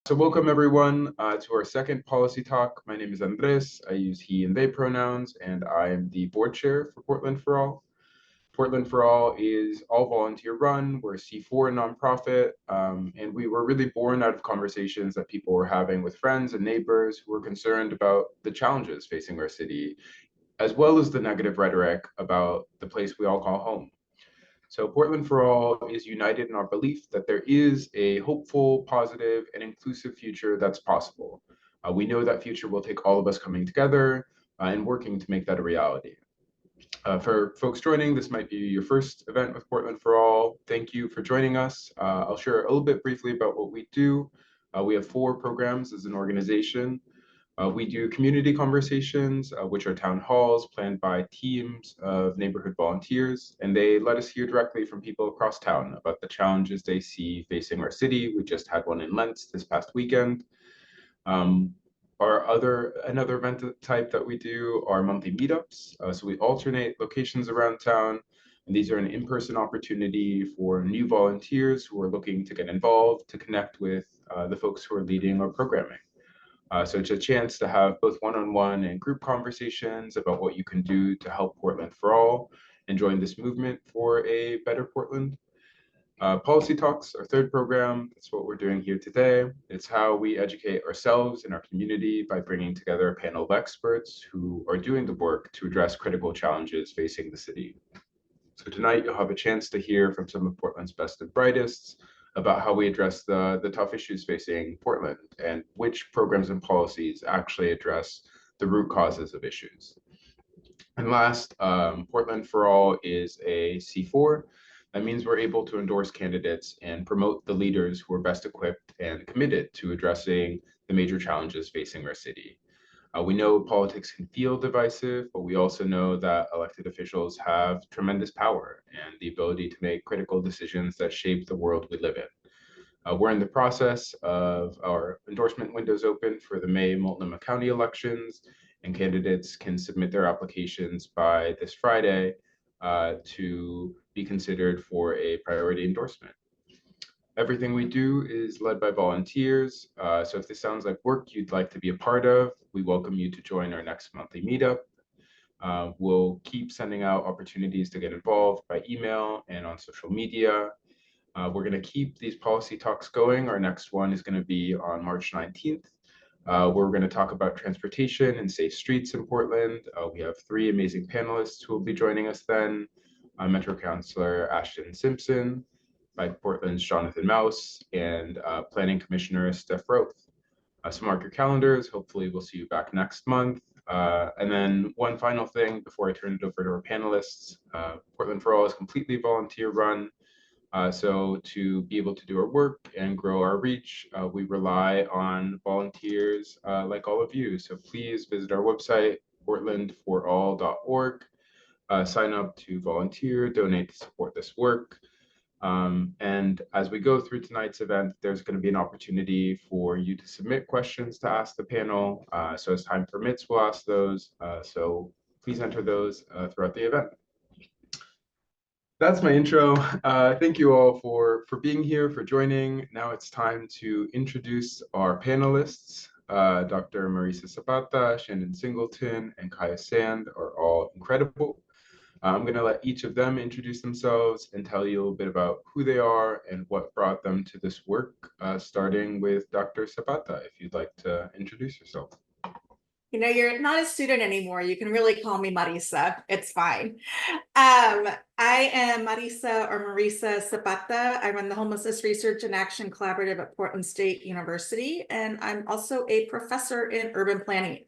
So welcome everyone to our second policy talk. My name is Andres. I use he and they pronouns, and I am the board chair for Portland for All. Portland for All is all volunteer run. We're a C4 nonprofit, and we were really born out of conversations that people were having with friends and neighbors who were concerned about the challenges facing our city, as well as the negative rhetoric about the place we all call home. So Portland for All is united in our belief that there is a hopeful, positive, and inclusive future that's possible. We know that future will take all of us coming together and working to make that a reality. For folks joining, this might be your first event with Portland for All. Thank you for joining us. I'll share a little bit briefly about what we do. We have 4 programs as an organization. We do community conversations, which are town halls planned by teams of neighborhood volunteers, and they let us hear directly from people across town about the challenges they see facing our city. We just had one in Lentz this past weekend. Another event type that we do are monthly meetups. So we alternate locations around town, and these are an in-person opportunity for new volunteers who are looking to get involved, to connect with the folks who are leading our programming. So it's a chance to have both one-on-one and group conversations about what you can do to help Portland for All and join this movement for a better Portland. Policy Talks, our third program, that's what we're doing here today. It's how we educate ourselves and our community by bringing together a panel of experts who are doing the work to address critical challenges facing the city. So tonight you'll have a chance to hear from some of Portland's best and brightest about how we address the tough issues facing Portland and which programs and policies actually address the root causes of issues. And last, Portland for All is a C4. That means we're able to endorse candidates and promote the leaders who are best equipped and committed to addressing the major challenges facing our city. We know politics can feel divisive, but we also know that elected officials have tremendous power and the ability to make critical decisions that shape the world we live in. We're in the process of our endorsement windows open for the May Multnomah County elections, and candidates can submit their applications by this Friday to be considered for a priority endorsement. Everything we do is led by volunteers. So if this sounds like work you'd like to be a part of, we welcome you to join our next monthly meetup. We'll keep sending out opportunities to get involved by email and on social media. We're going to keep these policy talks going. Our next one is going to be on March 19th. We're going to talk about transportation and safe streets in Portland. We have 3 amazing panelists who will be joining us then. Metro Councilor Ashton Simpson, by Portland's Jonathan Mouse, and Planning Commissioner Steph Roth. So mark your calendars. Hopefully we'll see you back next month. And then one final thing before I turn it over to our panelists. Portland for All is completely volunteer run. So to be able to do our work and grow our reach, we rely on volunteers like all of you. So please visit our website, portlandforall.org. Sign up to volunteer, donate to support this work. And as we go through tonight's event, there's going to be an opportunity for you to submit questions to ask the panel. So as time permits, we'll ask those. So please enter those throughout the event. That's my intro. Thank you all for being here, for joining. Now it's time to introduce our panelists. Dr. Marisa Zapata, Shannon Singleton, and Kaia Sand are all incredible. I'm going to let each of them introduce themselves and tell you a little bit about who they are and what brought them to this work, starting with Dr. Zapata, if you'd like to introduce yourself. You know, you're not a student anymore. You can really call me Marisa. It's fine. I am Marisa or Marisa Zapata. I run the Homelessness Research and Action Collaborative at Portland State University, and I'm also a professor in urban planning.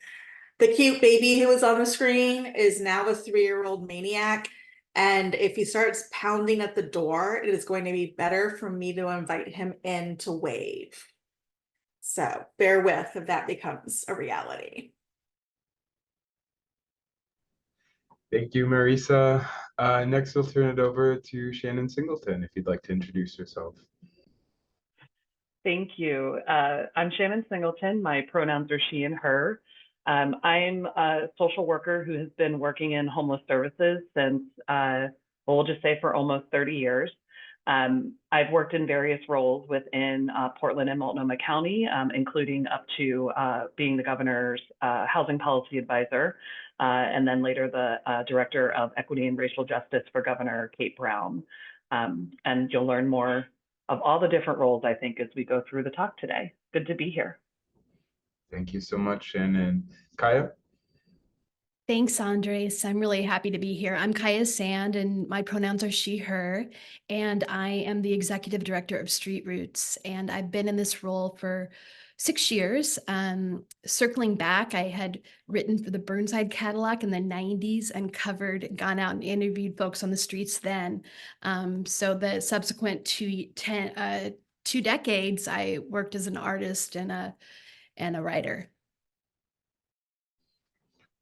The cute baby who is on the screen is now a 3-year-old maniac. And if he starts pounding at the door, it is going to be better for me to invite him in to wave. So bear with if that becomes a reality. Thank you, Marisa. Next, we'll turn it over to Shannon Singleton, if you'd like to introduce yourself. Thank you. I'm Shannon Singleton. My pronouns are she and her. I'm a social worker who has been working in homeless services since, we'll just say for almost 30 years. I've worked in various roles within Portland and Multnomah County, including up to being the governor's housing policy advisor, and then later the director of equity and racial justice for Governor Kate Brown. And you'll learn more of all the different roles, I think, as we go through the talk today. Good to be here. Thank you so much, Shannon. Kaia? Thanks, Andres. I'm really happy to be here. I'm Kaia Sand, and my pronouns are she, her, and I am the executive director of Street Roots, and I've been in this role for 6 years. Circling back, I had written for the Burnside Catalog in the 90s and gone out and interviewed folks on the streets then. So the subsequent 2 decades, I worked as an artist and a writer.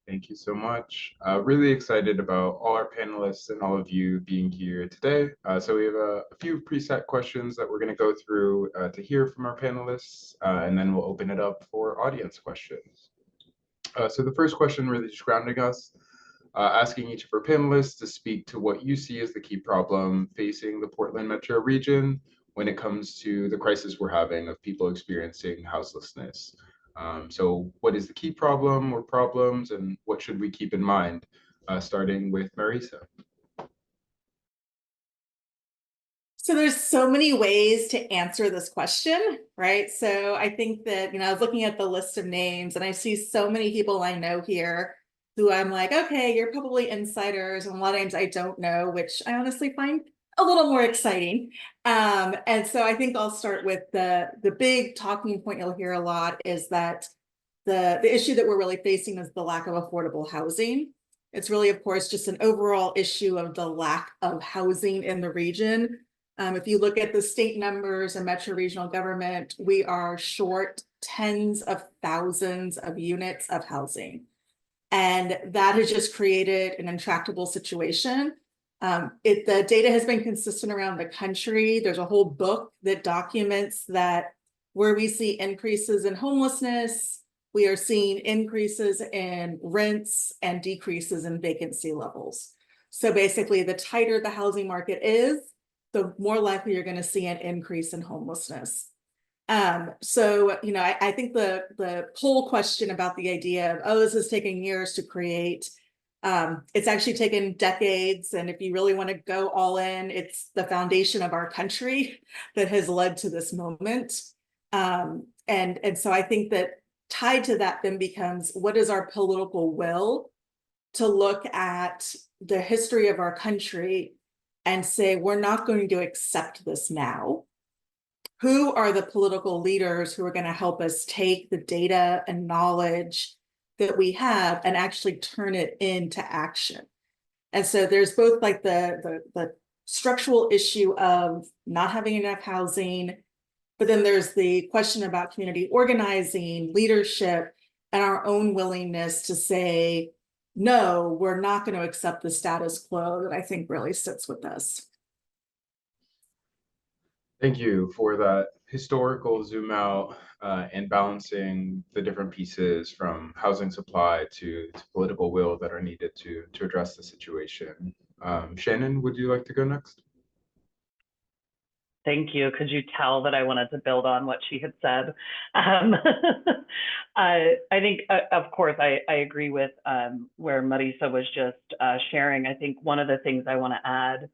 Thank you so much. Really excited about all our panelists and all of you being here today. So we have a few preset questions that we're going to go through to hear from our panelists, and then we'll open it up for audience questions. So the first question really just grounding us, asking each of our panelists to speak to what you see as the key problem facing the Portland metro region when it comes to the crisis we're having of people experiencing houselessness. So what is the key problem or problems, and what should we keep in mind? Starting with Marisa. So there's so many ways to answer this question, right? So I think that, I was looking at the list of names and I see so many people I know here who I'm like, okay, you're probably insiders, and a lot of names I don't know, which I honestly find a little more exciting. And so I think I'll start with the big talking point you'll hear a lot is that the issue that we're really facing is the lack of affordable housing. It's really, of course, just an overall issue of the lack of housing in the region. If you look at the state numbers and metro regional government, we are short tens of thousands of units of housing. And that has just created an intractable situation. The data has been consistent around the country. There's a whole book that documents that where we see increases in homelessness, we are seeing increases in rents and decreases in vacancy levels. So basically, the tighter the housing market is, the more likely you're going to see an increase in homelessness. So, I think the poll question about the idea of, oh, this is taking years to create, it's actually taken decades. And if you really want to go all in, it's the foundation of our country that has led to this moment. And so I think that tied to that then becomes, what is our political will to look at the history of our country and say, we're not going to accept this now? Who are the political leaders who are going to help us take the data and knowledge that we have and actually turn it into action? And so there's both like the structural issue of not having enough housing, but then there's the question about community organizing, leadership, and our own willingness to say, no, we're not going to accept the status quo that I think really sits with us. Thank you for that historical zoom out and balancing the different pieces from housing supply to political will that are needed to address the situation. Shannon, would you like to go next? Thank you. Could you tell that I wanted to build on what she had said? I think, of course, I agree with where Marisa was just sharing. I think one of the things I want to add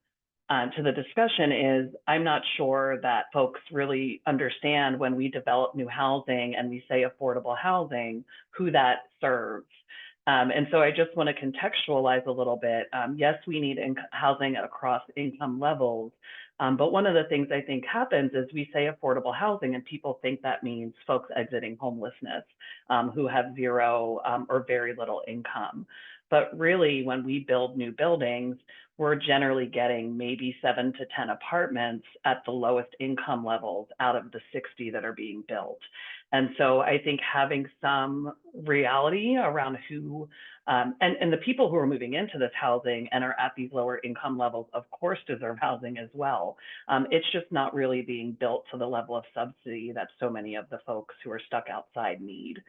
to the discussion is I'm not sure that folks really understand when we develop new housing and we say affordable housing, who that serves. And so I just want to contextualize a little bit. Yes, we need housing across income levels. But one of the things I think happens is we say affordable housing and people think that means folks exiting homelessness who have zero or very little income. But really, when we build new buildings, we're generally getting maybe 7 to 10 apartments at the lowest income levels out of the 60 that are being built. And so I think having some reality around who, and the people who are moving into this housing and are at these lower income levels, of course, deserve housing as well. It's just not really being built to the level of subsidy that so many of the folks who are stuck outside need.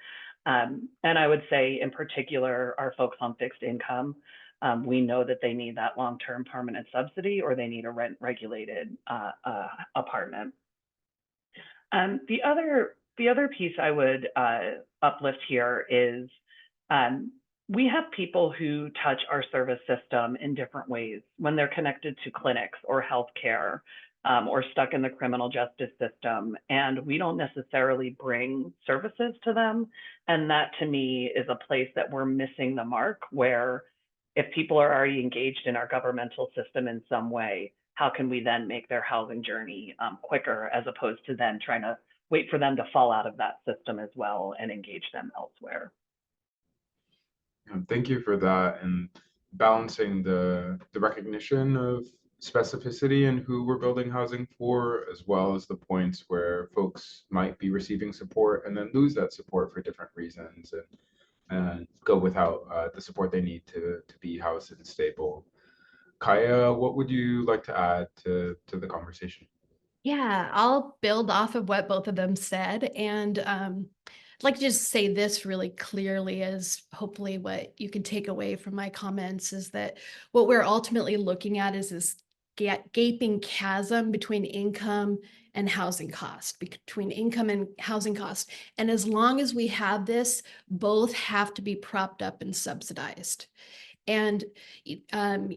And I would say in particular, our folks on fixed income, We know that they need that long-term permanent subsidy or they need a rent-regulated apartment. The other piece I would uplift here is we have people who touch our service system in different ways when they're connected to clinics or healthcare or stuck in the criminal justice system, and we don't necessarily bring services to them. And that, to me, is a place that we're missing the mark, where if people are already engaged in our governmental system in some way, how can we then make their housing journey quicker, as opposed to then trying to wait for them to fall out of that system as well and engage them elsewhere. Thank you for that, and balancing the recognition of specificity and who we're building housing for, as well as the points where folks might be receiving support and then lose that support for different reasons and go without the support they need to be housed and stable. Kaia, what would you like to add to the conversation? Yeah, I'll build off of what both of them said. And I'd like to just say this really clearly, as hopefully what you can take away from my comments is that what we're ultimately looking at is this gaping chasm between income and housing cost, between income and housing cost. And as long as we have this, both have to be propped up and subsidized. And I'm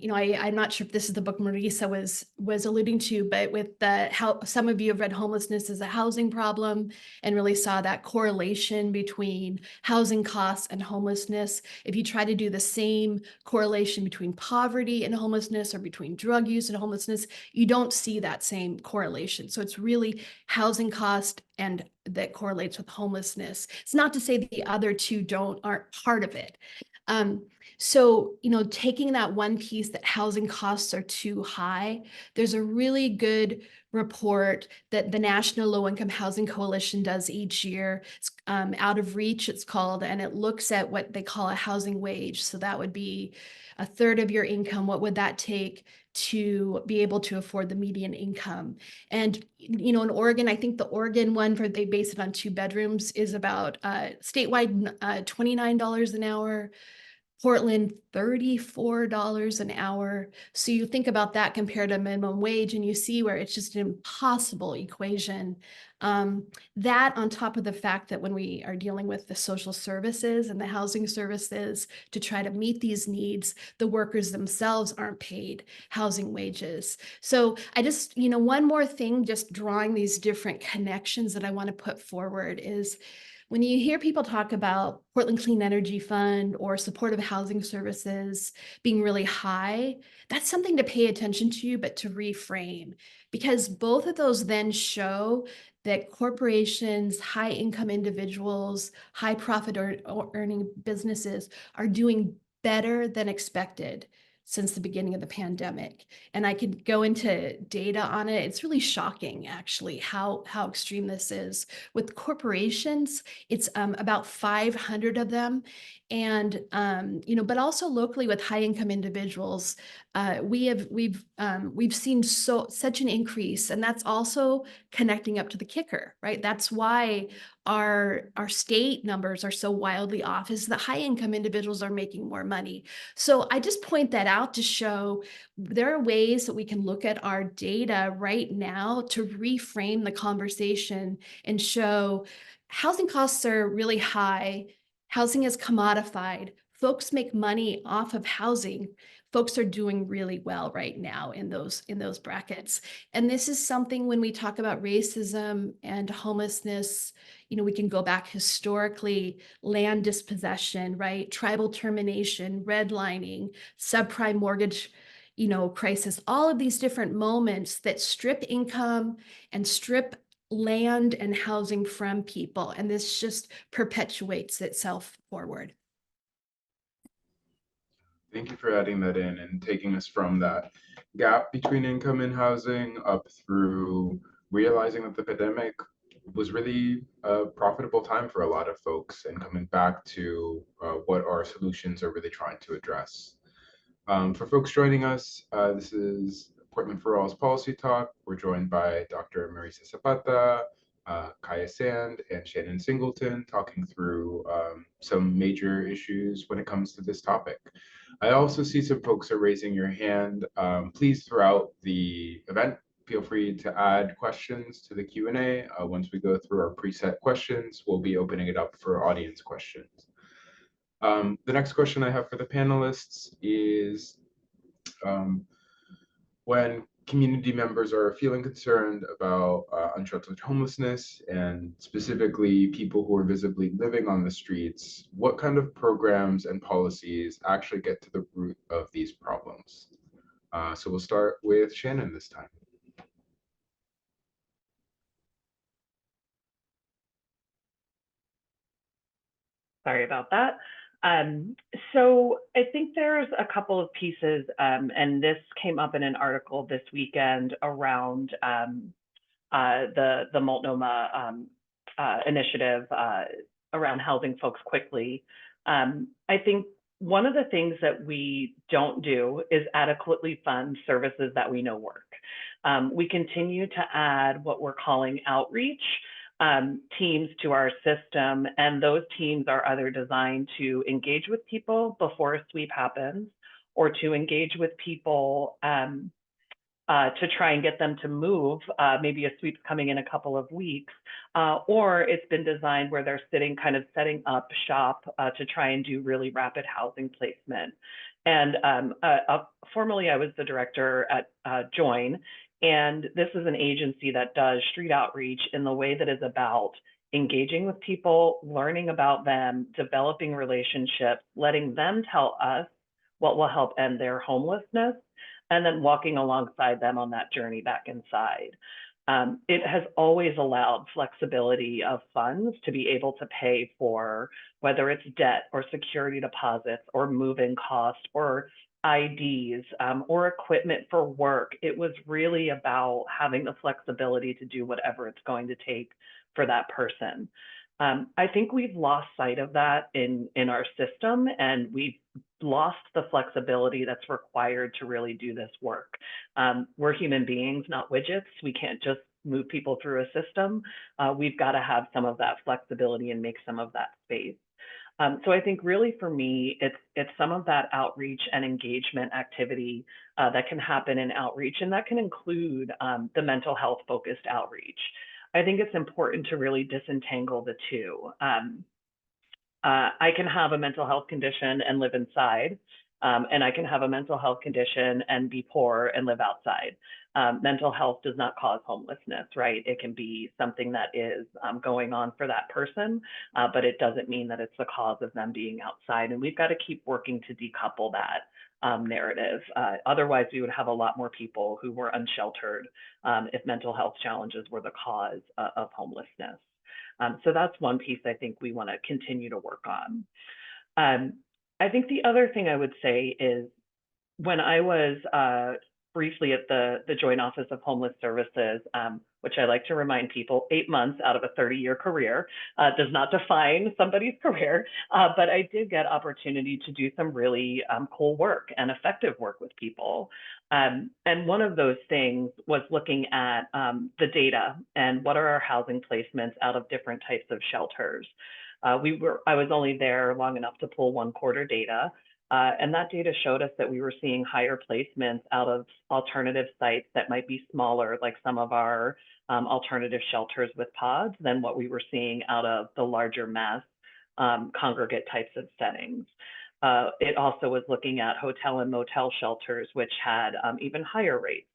not sure if this is the book Marisa was alluding to, but with how some of you have read Homelessness as a Housing Problem and really saw that correlation between housing costs and homelessness. If you try to do the same correlation between poverty and homelessness or between drug use and homelessness, you don't see that same correlation. So it's really housing cost and that correlates with homelessness. It's not to say that the other two aren't part of it. So, taking that one piece that housing costs are too high, there's a really good report that the National Low Income Housing Coalition does each year. It's Out of Reach, it's called, and it looks at what they call a housing wage. So that would be a third of your income. What would that take to be able to afford the median income? And, in Oregon, I think the Oregon one, they base it on 2 bedrooms, is about statewide $29 an hour. Portland, $34 an hour. So you think about that compared to minimum wage, and you see where it's just an impossible equation. That on top of the fact that when we are dealing with the social services and the housing services to try to meet these needs, the workers themselves aren't paid housing wages. So I just, one more thing, just drawing these different connections that I want to put forward is, when you hear people talk about Portland Clean Energy Fund or supportive housing services being really high, that's something to pay attention to, but to reframe, because both of those then show that corporations, high income individuals, high profit or earning businesses are doing better than expected since the beginning of the pandemic. And I could go into data on it. It's really shocking, actually, how extreme this is. With corporations, it's about 500 of them. And, but also locally with high income individuals, we've seen such an increase, and that's also connecting up to the kicker, right? That's why our state numbers are so wildly off, is that high income individuals are making more money. So I just point that out to show there are ways that we can look at our data right now to reframe the conversation and show housing costs are really high. Housing is commodified. Folks make money off of housing. Folks are doing really well right now in those brackets. And this is something, when we talk about racism and homelessness, we can go back historically: land dispossession, right? Tribal termination, redlining, subprime mortgage, crisis, all of these different moments that strip income and strip land and housing from people. And this just perpetuates itself forward. Thank you for adding that in and taking us from that gap between income and housing up through realizing that the pandemic was really a profitable time for a lot of folks, and coming back to what our solutions are really trying to address. For folks joining us, this is Portland for All's Policy Talk. We're joined by Dr. Marisa Zapata, Kaia Sand, and Shannon Singleton, talking through some major issues when it comes to this topic. I also see some folks are raising your hand. Please, throughout the event, feel free to add questions to the Q&A. Once we go through our preset questions, we'll be opening it up for audience questions. The next question I have for the panelists is, when community members are feeling concerned about unsheltered homelessness, and specifically people who are visibly living on the streets, what kind of programs and policies actually get to the root of these problems? So we'll start with Shannon this time. Sorry about that. So I think there's a couple of pieces, and this came up in an article this weekend around the Multnomah initiative around housing folks quickly. I think one of the things that we don't do is adequately fund services that we know work. We continue to add what we're calling outreach teams to our system, and those teams are either designed to engage with people before a sweep happens, or to engage with people to try and get them to move. Maybe a sweep's coming in a couple of weeks, or it's been designed where they're setting up shop to try and do really rapid housing placement. And formerly, I was the director at Join, and this is an agency that does street outreach in the way that is about engaging with people, learning about them, developing relationships, letting them tell us what will help end their homelessness, and then walking alongside them on that journey back inside. It has always allowed flexibility of funds to be able to pay for whether it's debt or security deposits or move-in cost or IDs or equipment for work. It was really about having the flexibility to do whatever it's going to take for that person. I think we've lost sight of that in our system, and we've lost the flexibility that's required to really do this work. We're human beings, not widgets. We can't just move people through a system. We've got to have some of that flexibility and make some of that space. So I think really for me, it's some of that outreach and engagement activity that can happen in outreach, and that can include the mental health focused outreach. I think it's important to really disentangle the two. I can have a mental health condition and live inside, and I can have a mental health condition and be poor and live outside. Mental health does not cause homelessness, right? It can be something that is going on for that person, but it doesn't mean that it's the cause of them being outside. And we've got to keep working to decouple that narrative. Otherwise, we would have a lot more people who were unsheltered if mental health challenges were the cause of homelessness. So that's one piece I think we want to continue to work on. I think the other thing I would say is, when I was briefly at the Joint Office of Homeless Services, which I like to remind people, 8 months out of a 30-year career does not define somebody's career, but I did get opportunity to do some really cool work and effective work with people. And one of those things was looking at the data and what are our housing placements out of different types of shelters. I was only there long enough to pull 1 quarter data, and that data showed us that we were seeing higher placements out of alternative sites that might be smaller, like some of our alternative shelters with pods, than what we were seeing out of the larger mass congregate types of settings. It also was looking at hotel and motel shelters, which had even higher rates.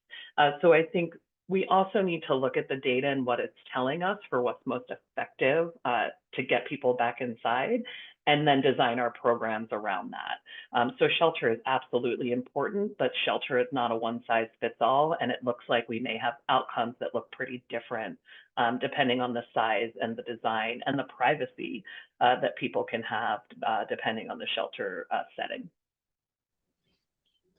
So I think we also need to look at the data and what it's telling us for what's most effective to get people back inside, and then design our programs around that. So shelter is absolutely important, but shelter is not a one-size-fits-all, and it looks like we may have outcomes that look pretty different depending on the size and the design and the privacy that people can have depending on the shelter setting.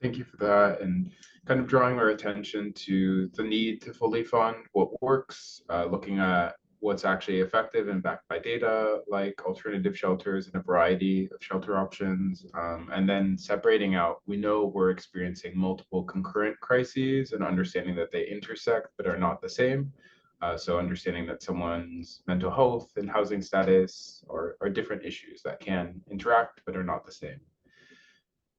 Thank you for that, and kind of drawing our attention to the need to fully fund what works, looking at what's actually effective and backed by data, like alternative shelters and a variety of shelter options, and then separating out. We know we're experiencing multiple concurrent crises, and understanding that they intersect but are not the same. So understanding that someone's mental health and housing status are different issues that can interact but are not the same.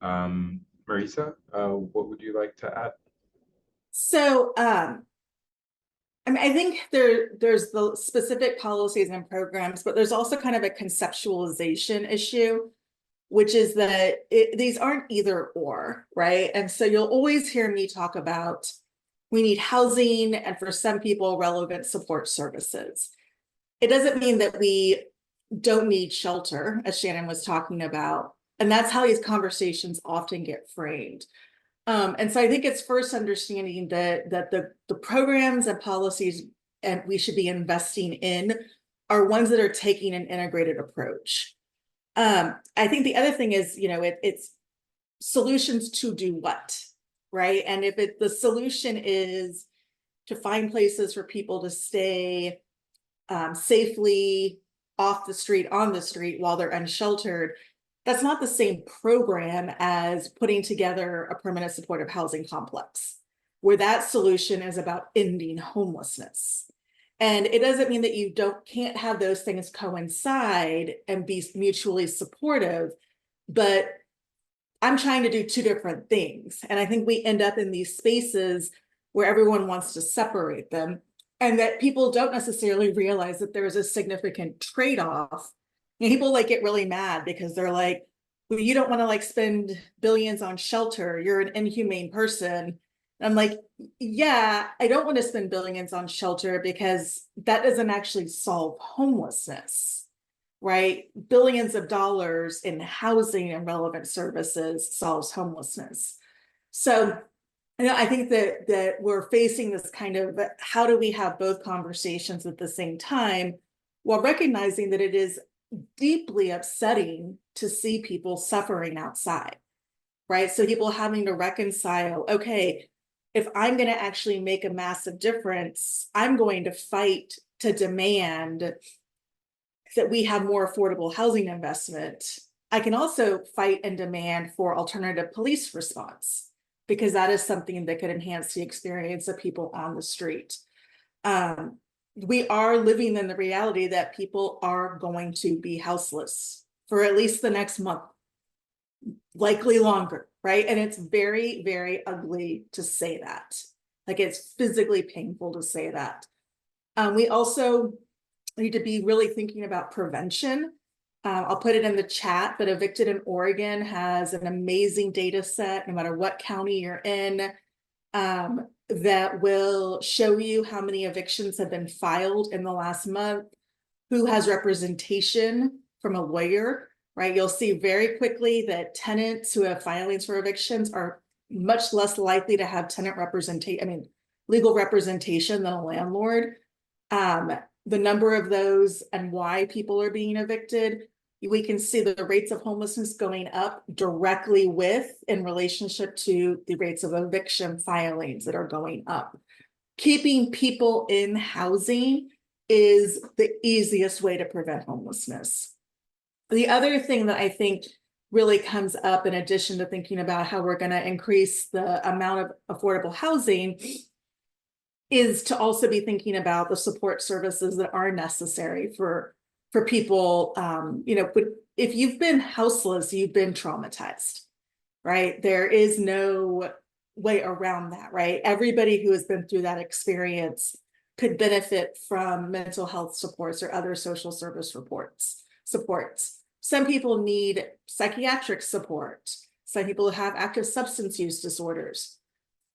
Marisa, what would you like to add? So, I mean, I think there's the specific policies and programs, but there's also kind of a conceptualization issue, which is that these aren't either or, right? And so you'll always hear me talk about we need housing and for some people relevant support services. It doesn't mean that we don't need shelter, as Shannon was talking about. And that's how these conversations often get framed. And so I think it's first understanding that the programs and policies and we should be investing in are ones that are taking an integrated approach. I think the other thing is, it's solutions to do what, right? And if the solution is to find places for people to stay safely off the street, on the street while they're unsheltered, that's not the same program as putting together a permanent supportive housing complex, where that solution is about ending homelessness. And it doesn't mean that you can't have those things coincide and be mutually supportive, but I'm trying to do two different things. And I think we end up in these spaces where everyone wants to separate them, and that people don't necessarily realize that there is a significant trade-off. And people get really mad because they're like, well, you don't want to spend billions on shelter. You're an inhumane person. And I'm like, yeah, I don't want to spend billions on shelter because that doesn't actually solve homelessness, right? Billions of dollars in housing and relevant services solves homelessness. So I think that we're facing this kind of, how do we have both conversations at the same time, while recognizing that it is deeply upsetting to see people suffering outside, right? So people having to reconcile, okay, if I'm going to actually make a massive difference, I'm going to fight to demand that we have more affordable housing investment. I can also fight and demand for alternative police response, because that is something that could enhance the experience of people on the street. We are living in the reality that people are going to be houseless for at least the next month, likely longer, right? And it's very, very ugly to say that. It's physically painful to say that. We also need to be really thinking about prevention. I'll put it in the chat, but Evicted in Oregon has an amazing data set, no matter what county you're in, that will show you how many evictions have been filed in the last month, who has representation from a lawyer, right? You'll see very quickly that tenants who have filings for evictions are much less likely to have legal representation than a landlord. The number of those and why people are being evicted, we can see the rates of homelessness going up directly in relationship to the rates of eviction filings that are going up. Keeping people in housing is the easiest way to prevent homelessness. The other thing that I think really comes up, in addition to thinking about how we're going to increase the amount of affordable housing, is to also be thinking about the support services that are necessary for people. If you've been houseless, you've been traumatized, right? There is no way around that, right? Everybody who has been through that experience could benefit from mental health supports or other social service supports. Some people need psychiatric support. Some people have active substance use disorders.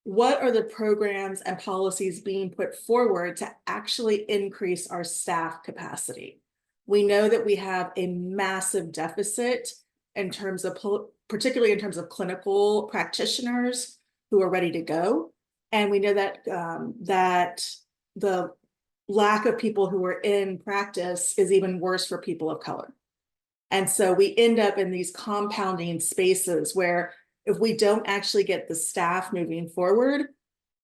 What are the programs and policies being put forward to actually increase our staff capacity? We know that we have a massive deficit in terms of, particularly in terms of clinical practitioners who are ready to go. And we know that that the lack of people who are in practice is even worse for people of color. And so we end up in these compounding spaces where if we don't actually get the staff moving forward,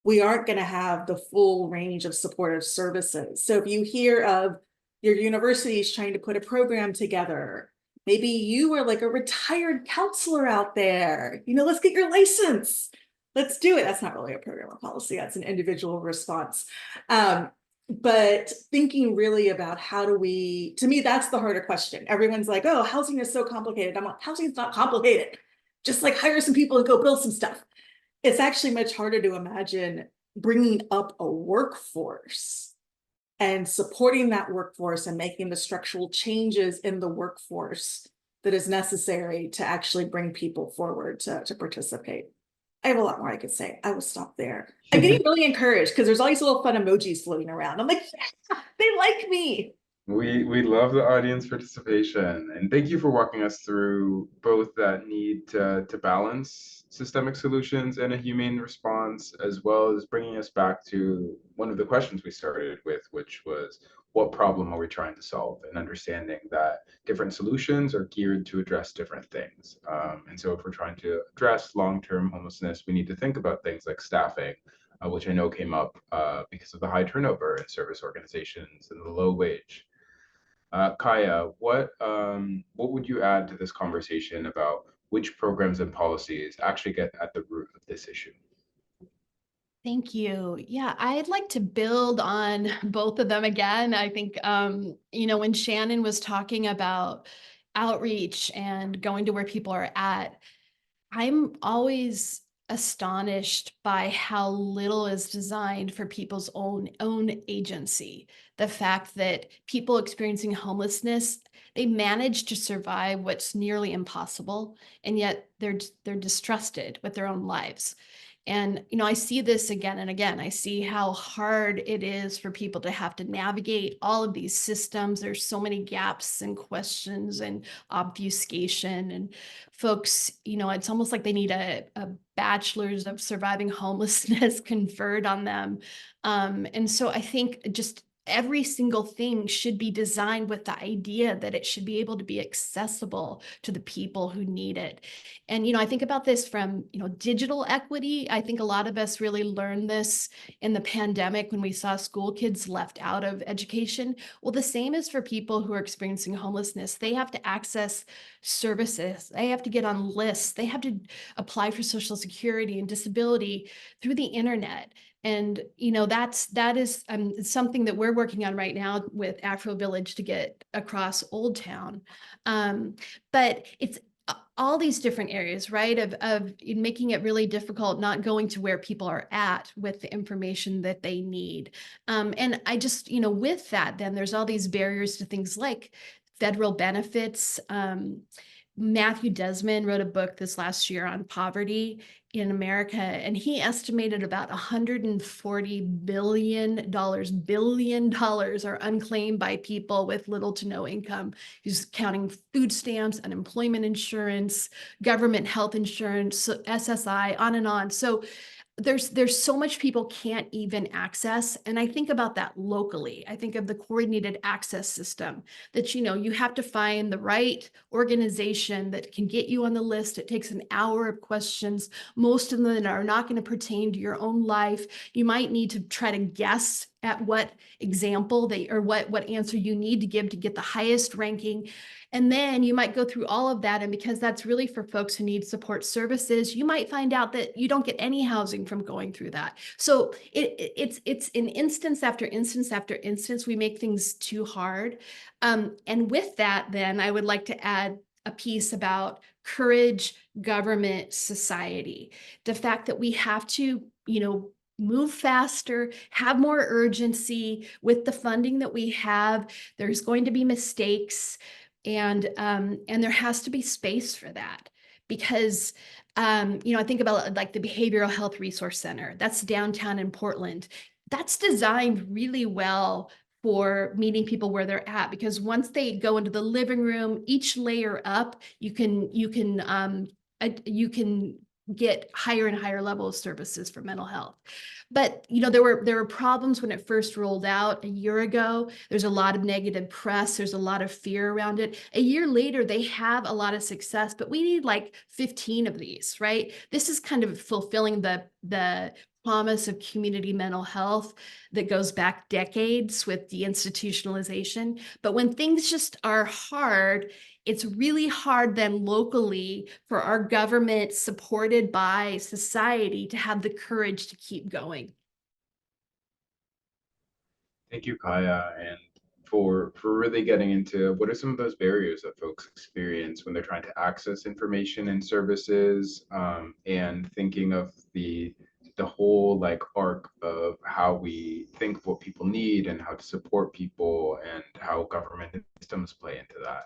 we aren't going to have the full range of supportive services. So if you hear of your universities trying to put a program together, maybe you are a retired counselor out there, let's get your license. Let's do it. That's not really a program or policy. That's an individual response. But thinking really about to me, that's the harder question. Everyone's like, oh, housing is so complicated. I'm like, housing is not complicated. just like hire some people and go build some stuff. It's actually much harder to imagine bringing up a workforce and supporting that workforce and making the structural changes in the workforce that is necessary to actually bring people forward to participate. I have a lot more I could say. I will stop there. I'm getting really encouraged because there's all these little fun emojis floating around. I'm like, yeah, they like me. We love the audience participation, and thank you for walking us through both that need to balance systemic solutions and a humane response, as well as bringing us back to one of the questions we started with, which was, what problem are we trying to solve? And understanding that different solutions are geared to address different things. And so if we're trying to address long-term homelessness, we need to think about things like staffing, which I know came up because of the high turnover in service organizations and the low wage. Kaia, what would you add to this conversation about which programs and policies actually get at the root of this issue? Thank you. Yeah, I'd like to build on both of them again. I think, when Shannon was talking about outreach and going to where people are at, I'm always astonished by how little is designed for people's own agency. The fact that people experiencing homelessness, they manage to survive what's nearly impossible, and yet they're distrusted with their own lives. And, I see this again and again. I see how hard it is for people to have to navigate all of these systems. There's so many gaps and questions and obfuscation, and folks, it's almost like they need a bachelor's of surviving homelessness conferred on them. And so I think just every single thing should be designed with the idea that it should be able to be accessible to the people who need it. And, I think about this from, digital equity. I think a lot of us really learned this in the pandemic when we saw school kids left out of education. Well, the same is for people who are experiencing homelessness. They have to access services. They have to get on lists. They have to apply for Social Security and disability through the internet. And, that is something that we're working on right now with Afro Village to get across Old Town. But it's all these different areas, right, of making it really difficult, not going to where people are at with the information that they need. And I just, with that, then there's all these barriers to things like federal benefits. Matthew Desmond wrote a book this last year on poverty in America, and he estimated about $140 billion are unclaimed by people with little to no income. He's counting food stamps, unemployment insurance, government health insurance, SSI, on and on. So there's so much people can't even access. And I think about that locally. I think of the coordinated access system that, you have to find the right organization that can get you on the list. It takes an hour of questions. Most of them are not going to pertain to your own life. You might need to try to guess at what example or what answer you need to give to get the highest ranking. And then you might go through all of that. And because that's really for folks who need support services, you might find out that you don't get any housing from going through that. So it's in instance after instance after instance, we make things too hard. And with that, then I would like to add a piece about courage, government, society. The fact that we have to, move faster, have more urgency with the funding that we have. There's going to be mistakes. And there has to be space for that, because I think about like the Behavioral Health Resource Center that's downtown in Portland. That's designed really well for meeting people where they're at, because once they go into the living room, each layer up, you can get higher and higher level of services for mental health. But there were problems when it first rolled out a year ago. There's a lot of negative press. There's a lot of fear around it. A year later, they have a lot of success, but we need like 15 of these, right? This is kind of fulfilling the promise of community mental health that goes back decades with deinstitutionalization. But when things just are hard, it's really hard then locally for our government, supported by society, to have the courage to keep going. Thank you, Kaia. And for really getting into what are some of those barriers that folks experience when they're trying to access information and services, and thinking of the whole like arc of how we think of what people need and how to support people and how government systems play into that.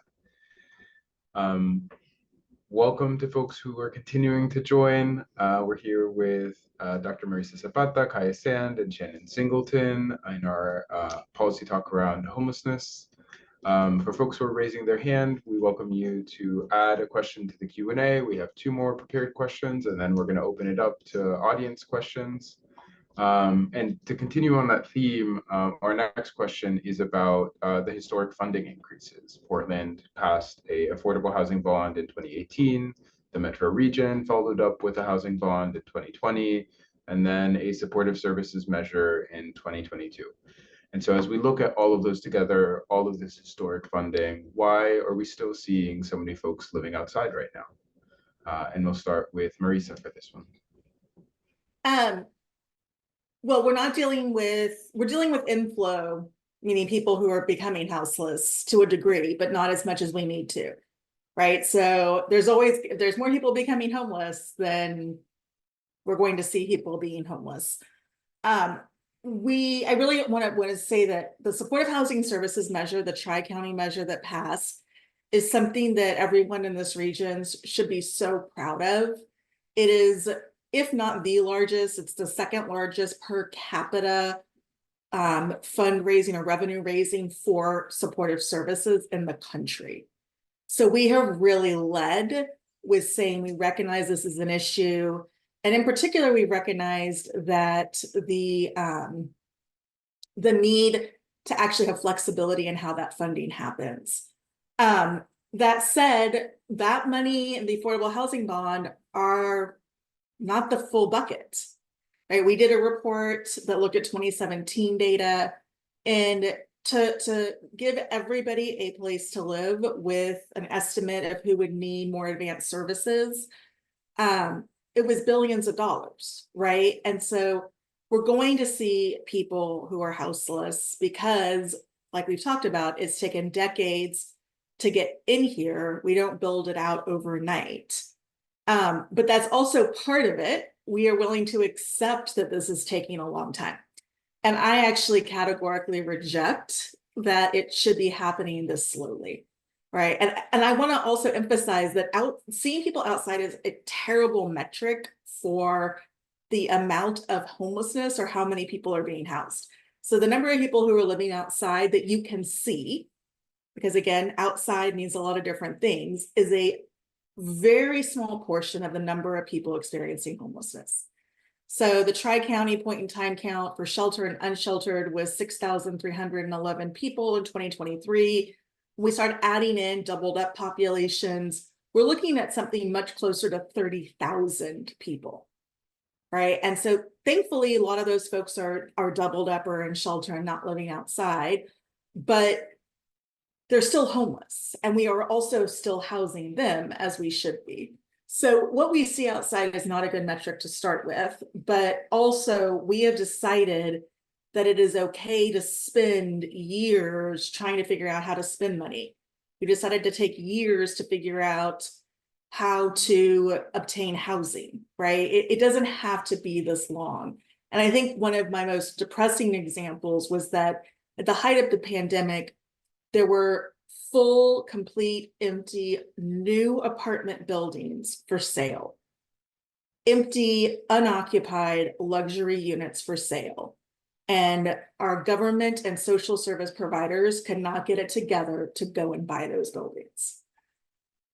Welcome to folks who are continuing to join. We're here with Dr. Marisa Zapata, Kaia Sand, and Shannon Singleton in our policy talk around homelessness. For folks who are raising their hand, we welcome you to add a question to the Q&A. We have 2 more prepared questions, and then we're going to open it up to audience questions. And to continue on that theme, our next question is about the historic funding increases. Portland passed a affordable housing bond in 2018. The Metro region followed up with a housing bond in 2020, and then a supportive services measure in 2022. And so as we look at all of those together, all of this historic funding, why are we still seeing so many folks living outside right now? And we'll start with Marisa for this one. Well, we're dealing with inflow, meaning people who are becoming houseless to a degree, but not as much as we need to, right? So there's more people becoming homeless than we're going to see people being homeless. I really want to say that the supportive housing services measure, the Tri-County measure that passed, is something that everyone in this region should be so proud of. It is, if not the largest, it's the 2nd largest per capita fundraising or revenue raising for supportive services in the country. So we have really led with saying we recognize this is an issue. And in particular, we recognized that the need to actually have flexibility in how that funding happens. That said, that money in the affordable housing bond are not the full bucket, right? We did a report that looked at 2017 data, and to give everybody a place to live with an estimate of who would need more advanced services, it was billions of dollars, right? And so we're going to see people who are houseless because, like we've talked about, it's taken decades to get in here. We don't build it out overnight. But that's also part of it. We are willing to accept that this is taking a long time. And I actually categorically reject that it should be happening this slowly, right? And I want to also emphasize that seeing people outside is a terrible metric for the amount of homelessness or how many people are being housed. So the number of people who are living outside that you can see, because again, outside means a lot of different things, is a very small portion of the number of people experiencing homelessness. So the Tri-County point in time count for shelter and unsheltered was 6,311 people in 2023. When we started adding in doubled up populations, we're looking at something much closer to 30,000 people, right? And so thankfully, a lot of those folks are doubled up or in shelter and not living outside, but they're still homeless, and we are also still housing them as we should be. So what we see outside is not a good metric to start with, but also we have decided that it is okay to spend years trying to figure out how to spend money. We decided to take years to figure out how to obtain housing, right? It doesn't have to be this long. And I think one of my most depressing examples was that at the height of the pandemic, there were full, complete, empty, new apartment buildings for sale. Empty, unoccupied luxury units for sale. And our government and social service providers could not get it together to go and buy those buildings.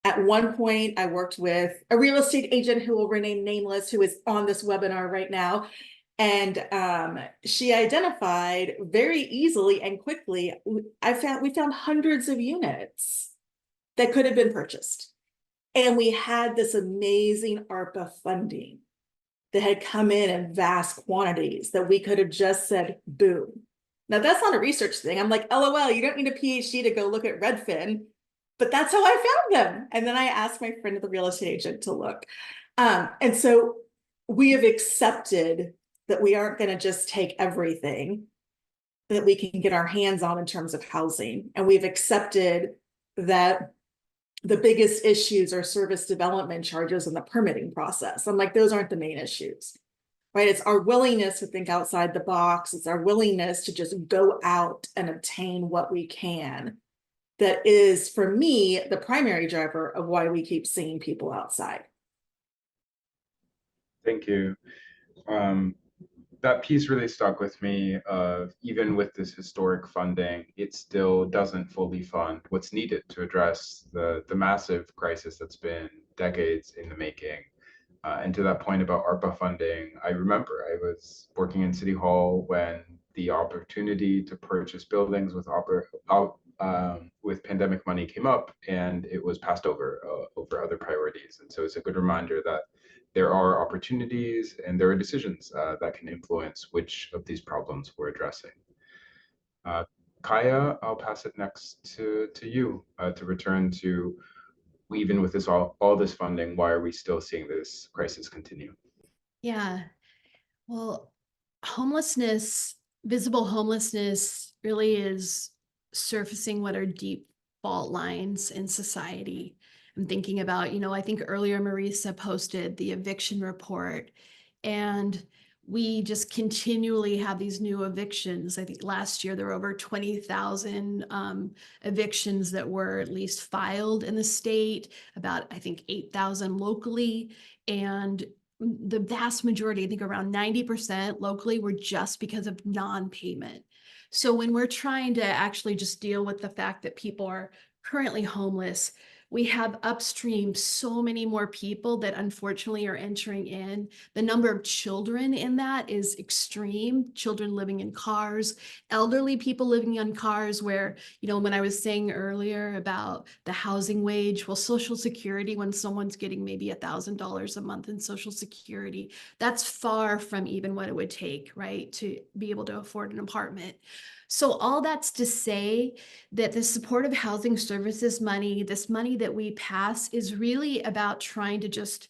At one point, I worked with a real estate agent who will remain nameless, who is on this webinar right now. And she identified very easily and quickly, we found hundreds of units that could have been purchased. And we had this amazing ARPA funding that had come in vast quantities that we could have just said, boom. Now that's not a research thing. I'm like, LOL, you don't need a PhD to go look at Redfin, but that's how I found them. And then I asked my friend, the real estate agent, to look. And so we have accepted that we aren't going to just take everything. that we can get our hands on in terms of housing. And we've accepted that the biggest issues are service development charges and the permitting process. I'm like, those aren't the main issues, right? It's our willingness to think outside the box. It's our willingness to just go out and obtain what we can. That is, for me, the primary driver of why we keep seeing people outside. Thank you. That piece really stuck with me of even with this historic funding, it still doesn't fully fund what's needed to address the massive crisis that's been decades in the making. And to that point about ARPA funding, I remember I was working in City Hall when the opportunity to purchase buildings with pandemic money came up, and it was passed over other priorities. And so it's a good reminder that there are opportunities and there are decisions that can influence which of these problems we're addressing. Kaia, I'll pass it next to you to return to, even with this all this funding, why are we still seeing this crisis continue? Yeah, well, homelessness, visible homelessness really is surfacing what are deep fault lines in society. I'm thinking about, I think earlier Marisa posted the eviction report, and we just continually have these new evictions. I think last year there were over 20,000 evictions that were at least filed in the state, about, I think, 8,000 locally. And the vast majority, I think around 90% locally, were just because of non-payment. So when we're trying to actually just deal with the fact that people are currently homeless, we have upstream so many more people that unfortunately are entering in. The number of children in that is extreme. Children living in cars, elderly people living in cars where, when I was saying earlier about the housing wage, well, Social Security, when someone's getting maybe $1,000 a month in Social Security, that's far from even what it would take, right, to be able to afford an apartment. So all that's to say that the supportive housing services money, this money that we pass, is really about trying to just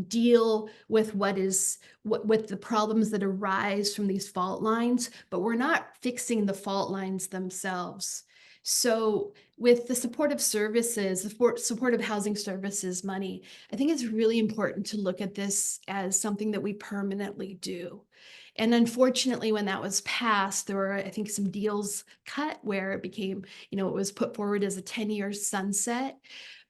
deal with with the problems that arise from these fault lines, but we're not fixing the fault lines themselves. So with the supportive services, the supportive housing services money, I think it's really important to look at this as something that we permanently do. And unfortunately, when that was passed, there were, I think, some deals cut where it became, it was put forward as a 10-year sunset.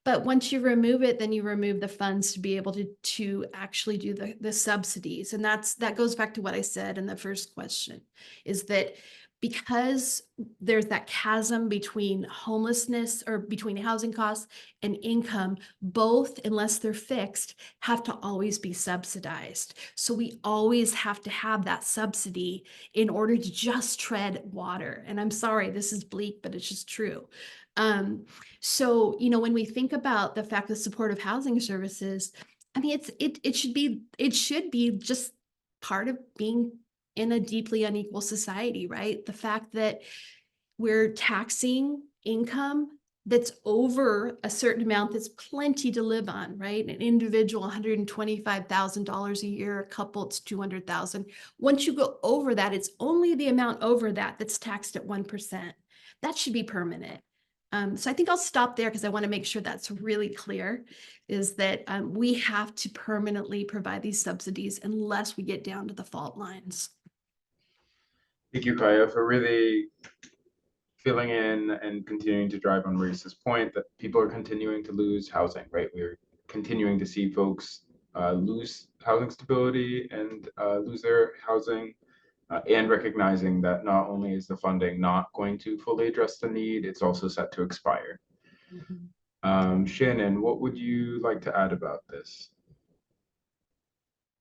But once you remove it, then you remove the funds to be able to actually do the subsidies. And that goes back to what I said in the first question, is that because there's that chasm between homelessness or between housing costs and income, both, unless they're fixed, have to always be subsidized. So we always have to have that subsidy in order to just tread water. And I'm sorry, this is bleak, but it's just true. So, when we think about the fact that supportive housing services, I mean, it should be just part of being in a deeply unequal society, right? The fact that we're taxing income that's over a certain amount, that's plenty to live on, right? An individual, $125,000 a year, a couple, it's $200,000. Once you go over that, it's only the amount over that that's taxed at 1%. That should be permanent. So I think I'll stop there because I want to make sure that's really clear, is that we have to permanently provide these subsidies unless we get down to the fault lines. Thank you, Kaia, for really filling in and continuing to drive on Marisa's point that people are continuing to lose housing, right? We're continuing to see folks lose housing stability and lose their housing, and recognizing that not only is the funding not going to fully address the need, it's also set to expire. Shannon, what would you like to add about this?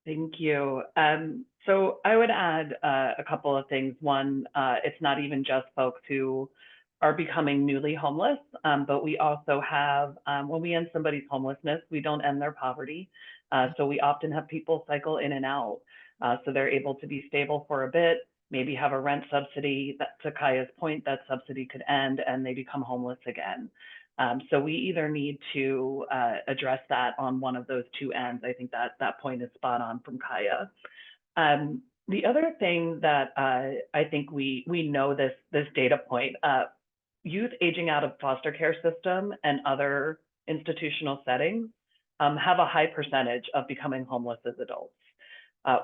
Thank you. So I would add a couple of things. One, it's not even just folks who are becoming newly homeless, but we also have, when we end somebody's homelessness, we don't end their poverty. So we often have people cycle in and out. So they're able to be stable for a bit, maybe have a rent subsidy. That, to Kaia's point, that subsidy could end and they become homeless again. So we either need to address that on one of those two ends. I think that point is spot on from Kaia. The other thing that I think we know this data point, youth aging out of foster care system and other institutional settings have a high percentage of becoming homeless as adults.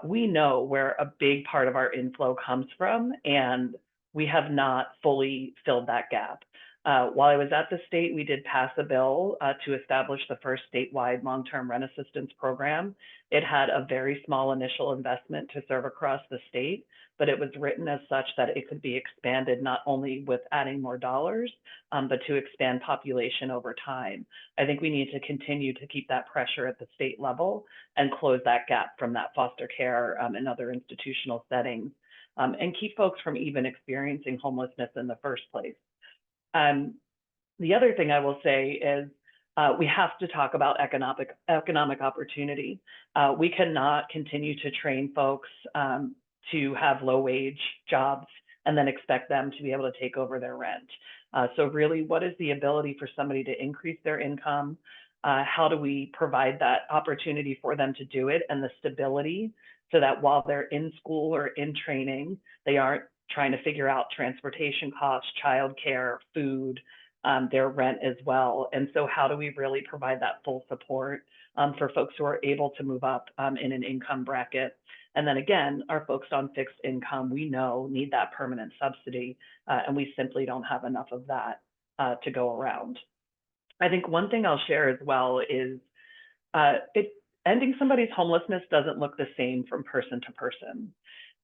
We know where a big part of our inflow comes from, and we have not fully filled that gap. While I was at the state, we did pass a bill to establish the first statewide long-term rent assistance program. It had a very small initial investment to serve across the state, but it was written as such that it could be expanded not only with adding more dollars, but to expand population over time. I think we need to continue to keep that pressure at the state level and close that gap from that foster care and other institutional settings, and keep folks from even experiencing homelessness in the first place. The other thing I will say is we have to talk about economic opportunity. We cannot continue to train folks to have low wage jobs and then expect them to be able to take over their rent. So really, what is the ability for somebody to increase their income? How do we provide that opportunity for them to do it, and the stability so that while they're in school or in training, they aren't trying to figure out transportation costs, childcare, food, their rent as well. And so how do we really provide that full support for folks who are able to move up in an income bracket? And then again, our folks on fixed income, we know need that permanent subsidy, and we simply don't have enough of that to go around. I think one thing I'll share as well is ending somebody's homelessness doesn't look the same from person to person.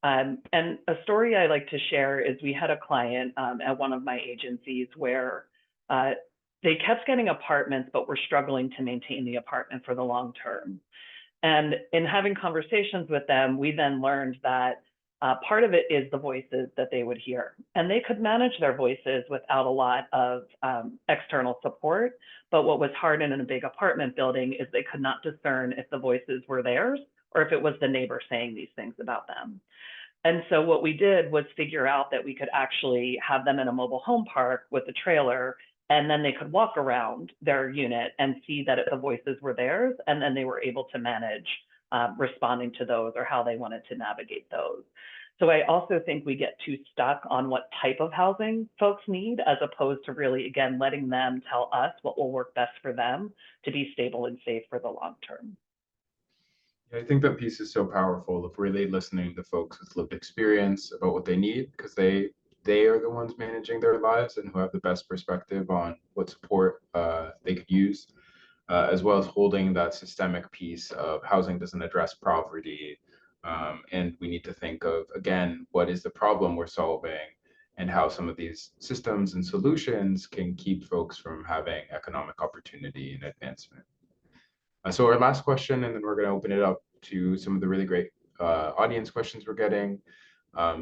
And a story I like to share is we had a client at one of my agencies where they kept getting apartments, but were struggling to maintain the apartment for the long term. And in having conversations with them, we then learned that part of it is the voices that they would hear. And they could manage their voices without a lot of external support. But what was hard in a big apartment building is they could not discern if the voices were theirs or if it was the neighbor saying these things about them. And so what we did was figure out that we could actually have them in a mobile home park with a trailer, and then they could walk around their unit and see that the voices were theirs, and then they were able to manage responding to those or how they wanted to navigate those. So I also think we get too stuck on what type of housing folks need, as opposed to really, again, letting them tell us what will work best for them to be stable and safe for the long term. I think that piece is so powerful of really listening to folks with lived experience about what they need, because they are the ones managing their lives and who have the best perspective on what support they could use, as well as holding that systemic piece of housing doesn't address poverty. And we need to think of, again, what is the problem we're solving and how some of these systems and solutions can keep folks from having economic opportunity and advancement. So our last question, and then we're going to open it up to some of the really great audience questions we're getting.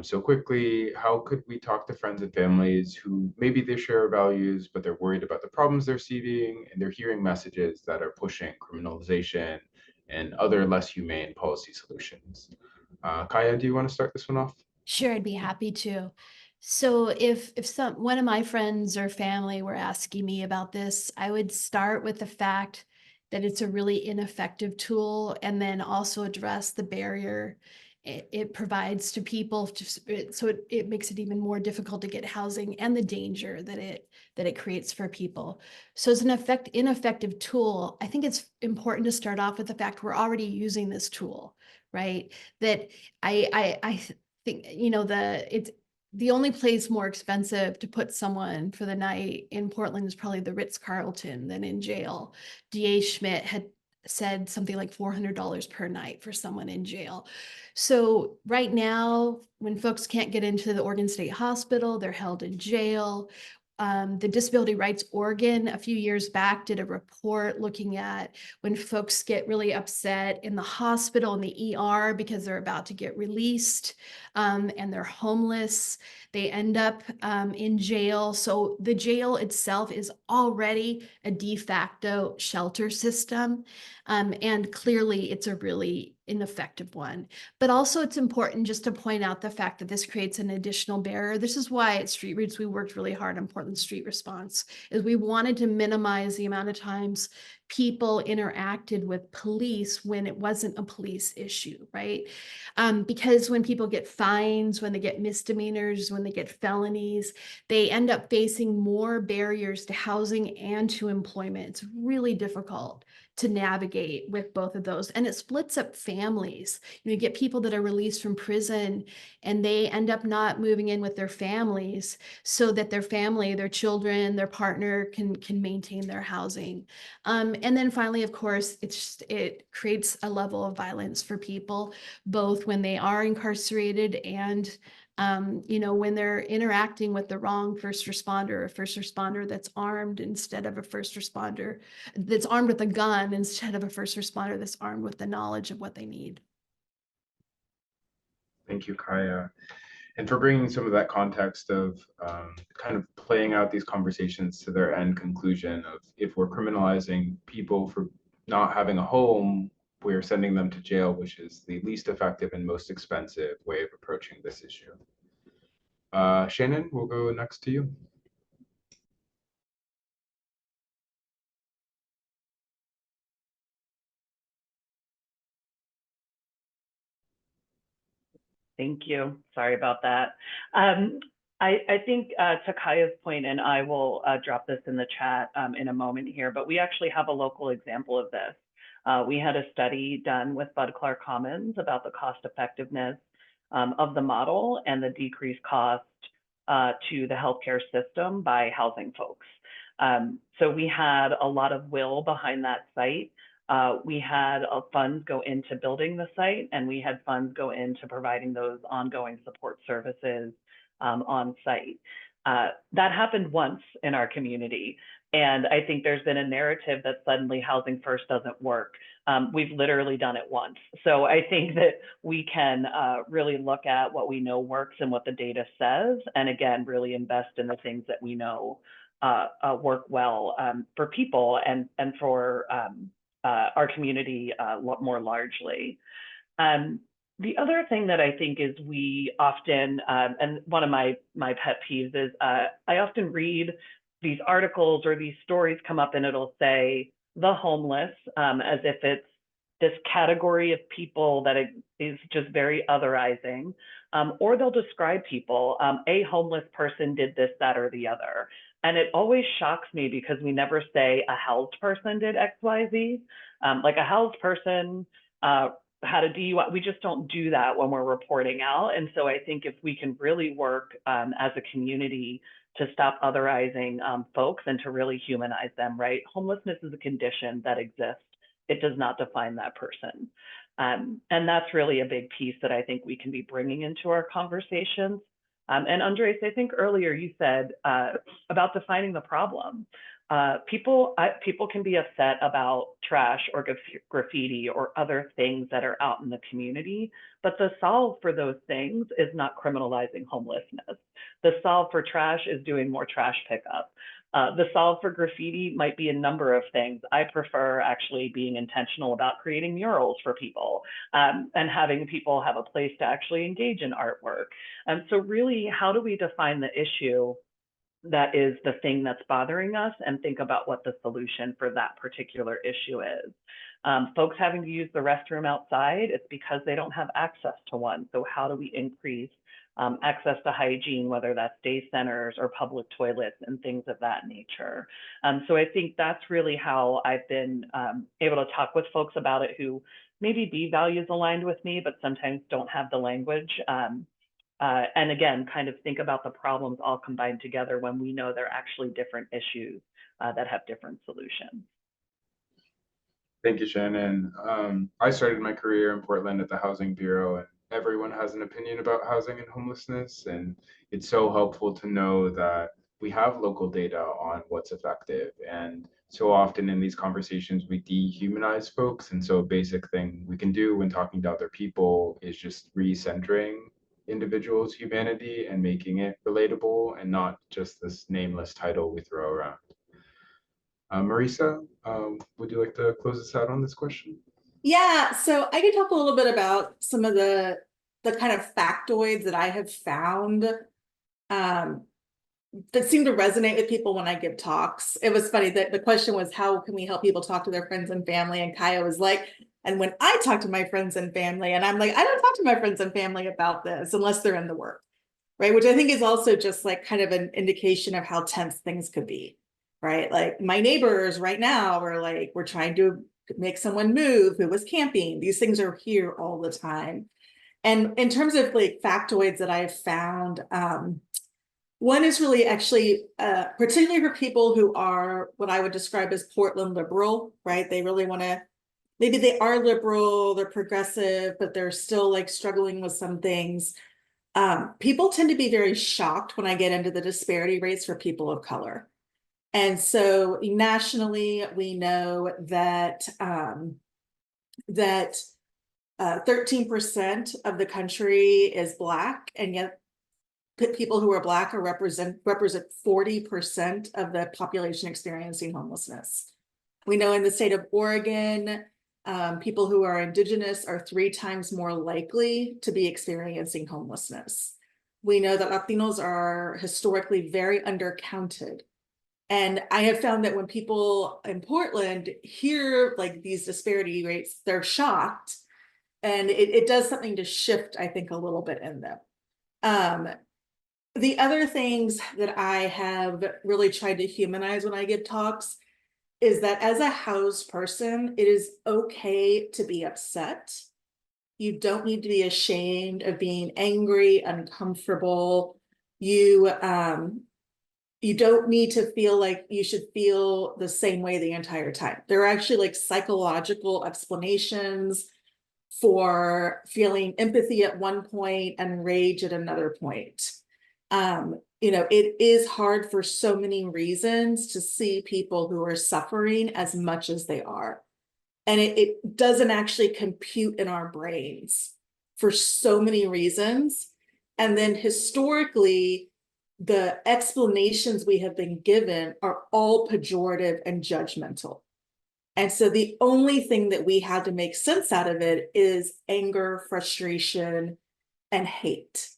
So quickly, how could we talk to friends and families who maybe they share values, but they're worried about the problems they're seeing, and they're hearing messages that are pushing criminalization and other less humane policy solutions? Kaia, do you want to start this one off? Sure, I'd be happy to. So if one of my friends or family were asking me about this, I would start with the fact that it's a really ineffective tool, and then also address the barrier it provides to people, so it makes it even more difficult to get housing, and the danger that it creates for people. So as an ineffective tool, I think it's important to start off with the fact we're already using this tool, right? That I think, it's the only place more expensive to put someone for the night in Portland is probably the Ritz-Carlton than in jail. DA Schmidt had said something like $400 per night for someone in jail. So right now, when folks can't get into the Oregon State Hospital, they're held in jail. The Disability Rights Oregon a few years back did a report looking at when folks get really upset in the hospital and the ER because they're about to get released and they're homeless, they end up in jail. So the jail itself is already a de facto shelter system. And clearly it's a really ineffective one. But also it's important just to point out the fact that this creates an additional barrier. This is why at Street Roots, we worked really hard on Portland Street Response, is we wanted to minimize the amount of times people interacted with police when it wasn't a police issue, right? Because when people get fines, when they get misdemeanors, when they get felonies, they end up facing more barriers to housing and to employment. It's really difficult to navigate with both of those. And it splits up families. You get people that are released from prison and they end up not moving in with their families so that their family, their children, their partner can maintain their housing. And then finally, of course, it creates a level of violence for people, both when they are incarcerated and when they're interacting with the wrong first responder, a first responder that's armed instead of a first responder that's armed with a gun instead of a first responder that's armed with the knowledge of what they need. Thank you, Kaia. And for bringing some of that context of kind of playing out these conversations to their end conclusion of if we're criminalizing people for not having a home, we're sending them to jail, which is the least effective and most expensive way of approaching this issue. Shannon, we'll go next to you. Thank you. Sorry about that. I think to Kaia's point, and I will drop this in the chat in a moment here, but we actually have a local example of this. We had a study done with Bud Clark Commons about the cost effectiveness of the model and the decreased cost to the healthcare system by housing folks. So we had a lot of will behind that site. We had funds go into building the site, and we had funds go into providing those ongoing support services on site. That happened once in our community. And I think there's been a narrative that suddenly housing first doesn't work. We've literally done it once. So I think that we can really look at what we know works and what the data says, and again, really invest in the things that we know work well for people and for our community more largely. The other thing that I think is we often, and one of my pet peeves is I often read these articles or these stories come up and it'll say the homeless as if it's this category of people that is just very otherizing, or they'll describe people, a homeless person did this, that, or the other. And it always shocks me because we never say a housed person did X, Y, Z. Like a housed person had a DUI. We just don't do that when we're reporting out. And so I think if we can really work as a community to stop otherizing folks and to really humanize them, right? Homelessness is a condition that exists. It does not define that person. And that's really a big piece that I think we can be bringing into our conversations. And Andres, I think earlier you said about defining the problem. People can be upset about trash or graffiti or other things that are out in the community, but the solve for those things is not criminalizing homelessness. The solve for trash is doing more trash pickup. The solve for graffiti might be a number of things. I prefer actually being intentional about creating murals for people and having people have a place to actually engage in artwork. So really, how do we define the issue that is the thing that's bothering us and think about what the solution for that particular issue is? Folks having to use the restroom outside, it's because they don't have access to one. So how do we increase access to hygiene, whether that's day centers or public toilets and things of that nature? So I think that's really how I've been able to talk with folks about it who maybe be values aligned with me, but sometimes don't have the language. And again, kind of think about the problems all combined together when we know they're actually different issues that have different solutions. Thank you, Shannon. I started my career in Portland at the Housing Bureau, and everyone has an opinion about housing and homelessness. And it's so helpful to know that we have local data on what's effective. And so often in these conversations, we dehumanize folks. And so a basic thing we can do when talking to other people is just recentering individuals' humanity and making it relatable and not just this nameless title we throw around. Marisa, would you like to close us out on this question? Yeah, so I can talk a little bit about some of the kind of factoids that I have found that seem to resonate with people when I give talks. It was funny that the question was, how can we help people talk to their friends and family? And Kaia was like, and when I talk to my friends and family, and I'm like, I don't talk to my friends and family about this unless they're in the work, right? Which I think is also just like kind of an indication of how tense things could be, right? Like my neighbors right now are like, we're trying to make someone move who was camping. These things are here all the time. And in terms of like factoids that I've found, one is really actually, particularly for people who are what I would describe as Portland liberal, right? They really want to, maybe they are liberal, they're progressive, but they're still like struggling with some things. People tend to be very shocked when I get into the disparity rates for people of color. And so nationally, we know that 13% of the country is Black, and yet people who are Black are represent 40% of the population experiencing homelessness. We know in the state of Oregon, people who are Indigenous are 3 times more likely to be experiencing homelessness. We know that Latinos are historically very undercounted. And I have found that when people in Portland hear like these disparity rates, they're shocked. And it does something to shift, I think, a little bit in them. The other things that I have really tried to humanize when I give talks is that as a housed person, it is okay to be upset. You don't need to be ashamed of being angry, uncomfortable. You don't need to feel like you should feel the same way the entire time. There are actually like psychological explanations for feeling empathy at one point and rage at another point. It is hard for so many reasons to see people who are suffering as much as they are. And it doesn't actually compute in our brains for so many reasons. And then historically, the explanations we have been given are all pejorative and judgmental. And so the only thing that we had to make sense out of it is anger, frustration, and hate.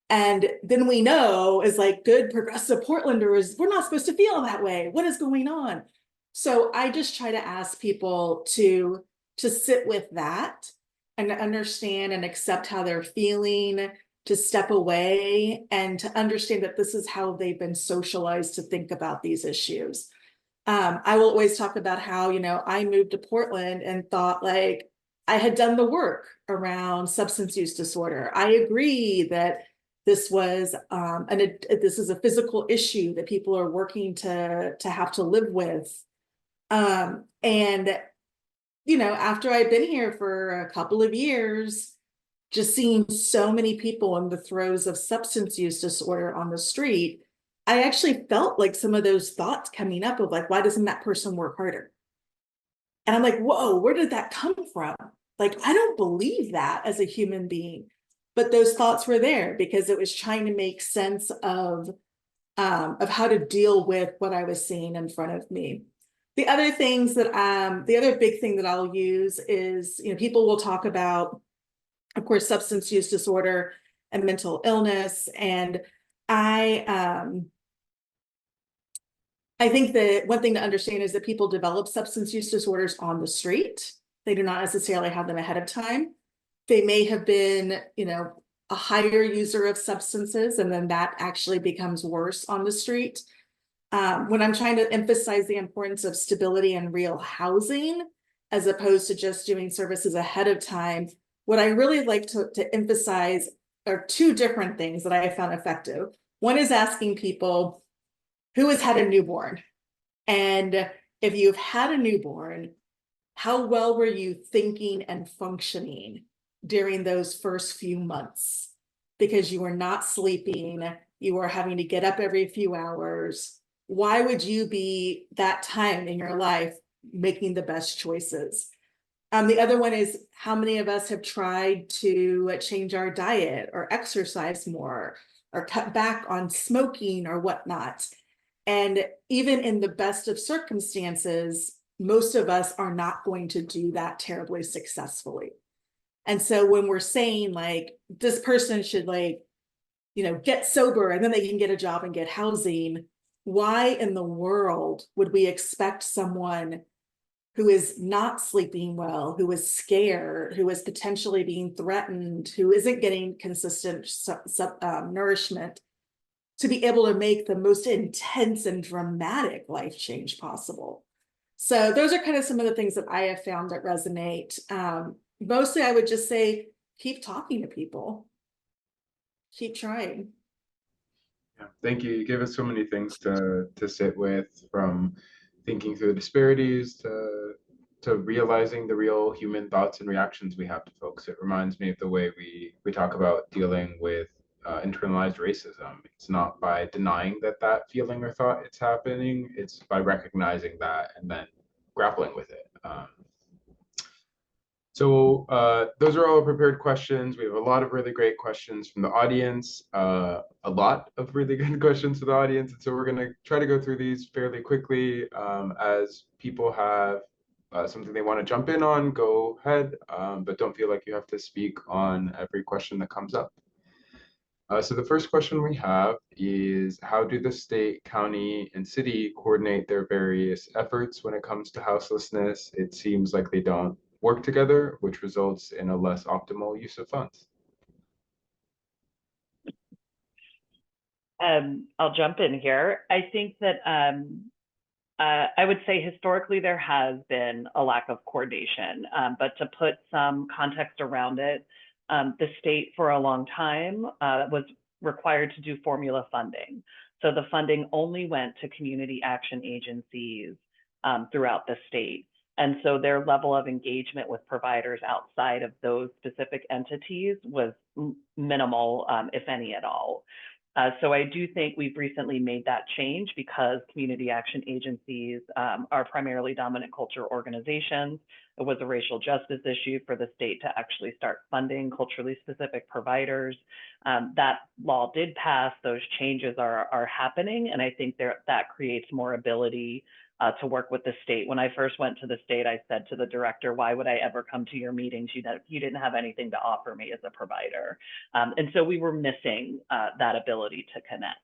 And then we know, as like good progressive Portlanders, we're not supposed to feel that way. What is going on? So I just try to ask people to sit with that and to understand and accept how they're feeling, to step away and to understand that this is how they've been socialized to think about these issues. I will always talk about how, I moved to Portland and thought like I had done the work around substance use disorder. I agree that this was this is a physical issue that people are working to have to live with. And after I've been here for a couple of years, just seeing so many people in the throes of substance use disorder on the street, I actually felt like some of those thoughts coming up of like, why doesn't that person work harder? And I'm like, whoa, where did that come from? Like, I don't believe that as a human being. But those thoughts were there because it was trying to make sense of how to deal with what I was seeing in front of me. The other things that the other big thing that I'll use is, people will talk about, of course, substance use disorder and mental illness. And I think that one thing to understand is that people develop substance use disorders on the street. They do not necessarily have them ahead of time. They may have been, a higher user of substances, and then that actually becomes worse on the street. When I'm trying to emphasize the importance of stability and real housing, as opposed to just doing services ahead of time, what I really like to emphasize are 2 different things that I have found effective. One is asking people who has had a newborn. And if you've had a newborn, how well were you thinking and functioning during those first few months? Because you were not sleeping, you were having to get up every few hours. Why would you be that time in your life making the best choices? The other one is, how many of us have tried to change our diet or exercise more or cut back on smoking or whatnot? And even in the best of circumstances, most of us are not going to do that terribly successfully. And so when we're saying like, this person should like get sober and then they can get a job and get housing. Why in the world would we expect someone who is not sleeping well, who is scared, who is potentially being threatened, who isn't getting consistent nourishment, to be able to make the most intense and dramatic life change possible? So those are kind of some of the things that I have found that resonate. Mostly I would just say, keep talking to people. Keep trying. Yeah, thank you. You gave us so many things to sit with, from thinking through the disparities to realizing the real human thoughts and reactions we have to folks. It reminds me of the way we talk about dealing with internalized racism. It's not by denying that feeling or thought it's happening. It's by recognizing that and then grappling with it. So those are all prepared questions. We have a lot of really great questions from the audience, a lot of really good questions from the audience. And so we're going to try to go through these fairly quickly. As people have something they want to jump in on, go ahead, but don't feel like you have to speak on every question that comes up. So the first question we have is, how do the state, county, and city coordinate their various efforts when it comes to houselessness? It seems like they don't work together, which results in a less optimal use of funds. I'll jump in here. I think that I would say historically there has been a lack of coordination, but to put some context around it, the state for a long time was required to do formula funding. So the funding only went to community action agencies throughout the state. And so their level of engagement with providers outside of those specific entities was minimal, if any at all. So I do think we've recently made that change because community action agencies are primarily dominant culture organizations. It was a racial justice issue for the state to actually start funding culturally specific providers. That law did pass. Those changes are happening, and I think that creates more ability to work with the state. When I first went to the state, I said to the director, why would I ever come to your meetings? You didn't have anything to offer me as a provider. And so we were missing that ability to connect.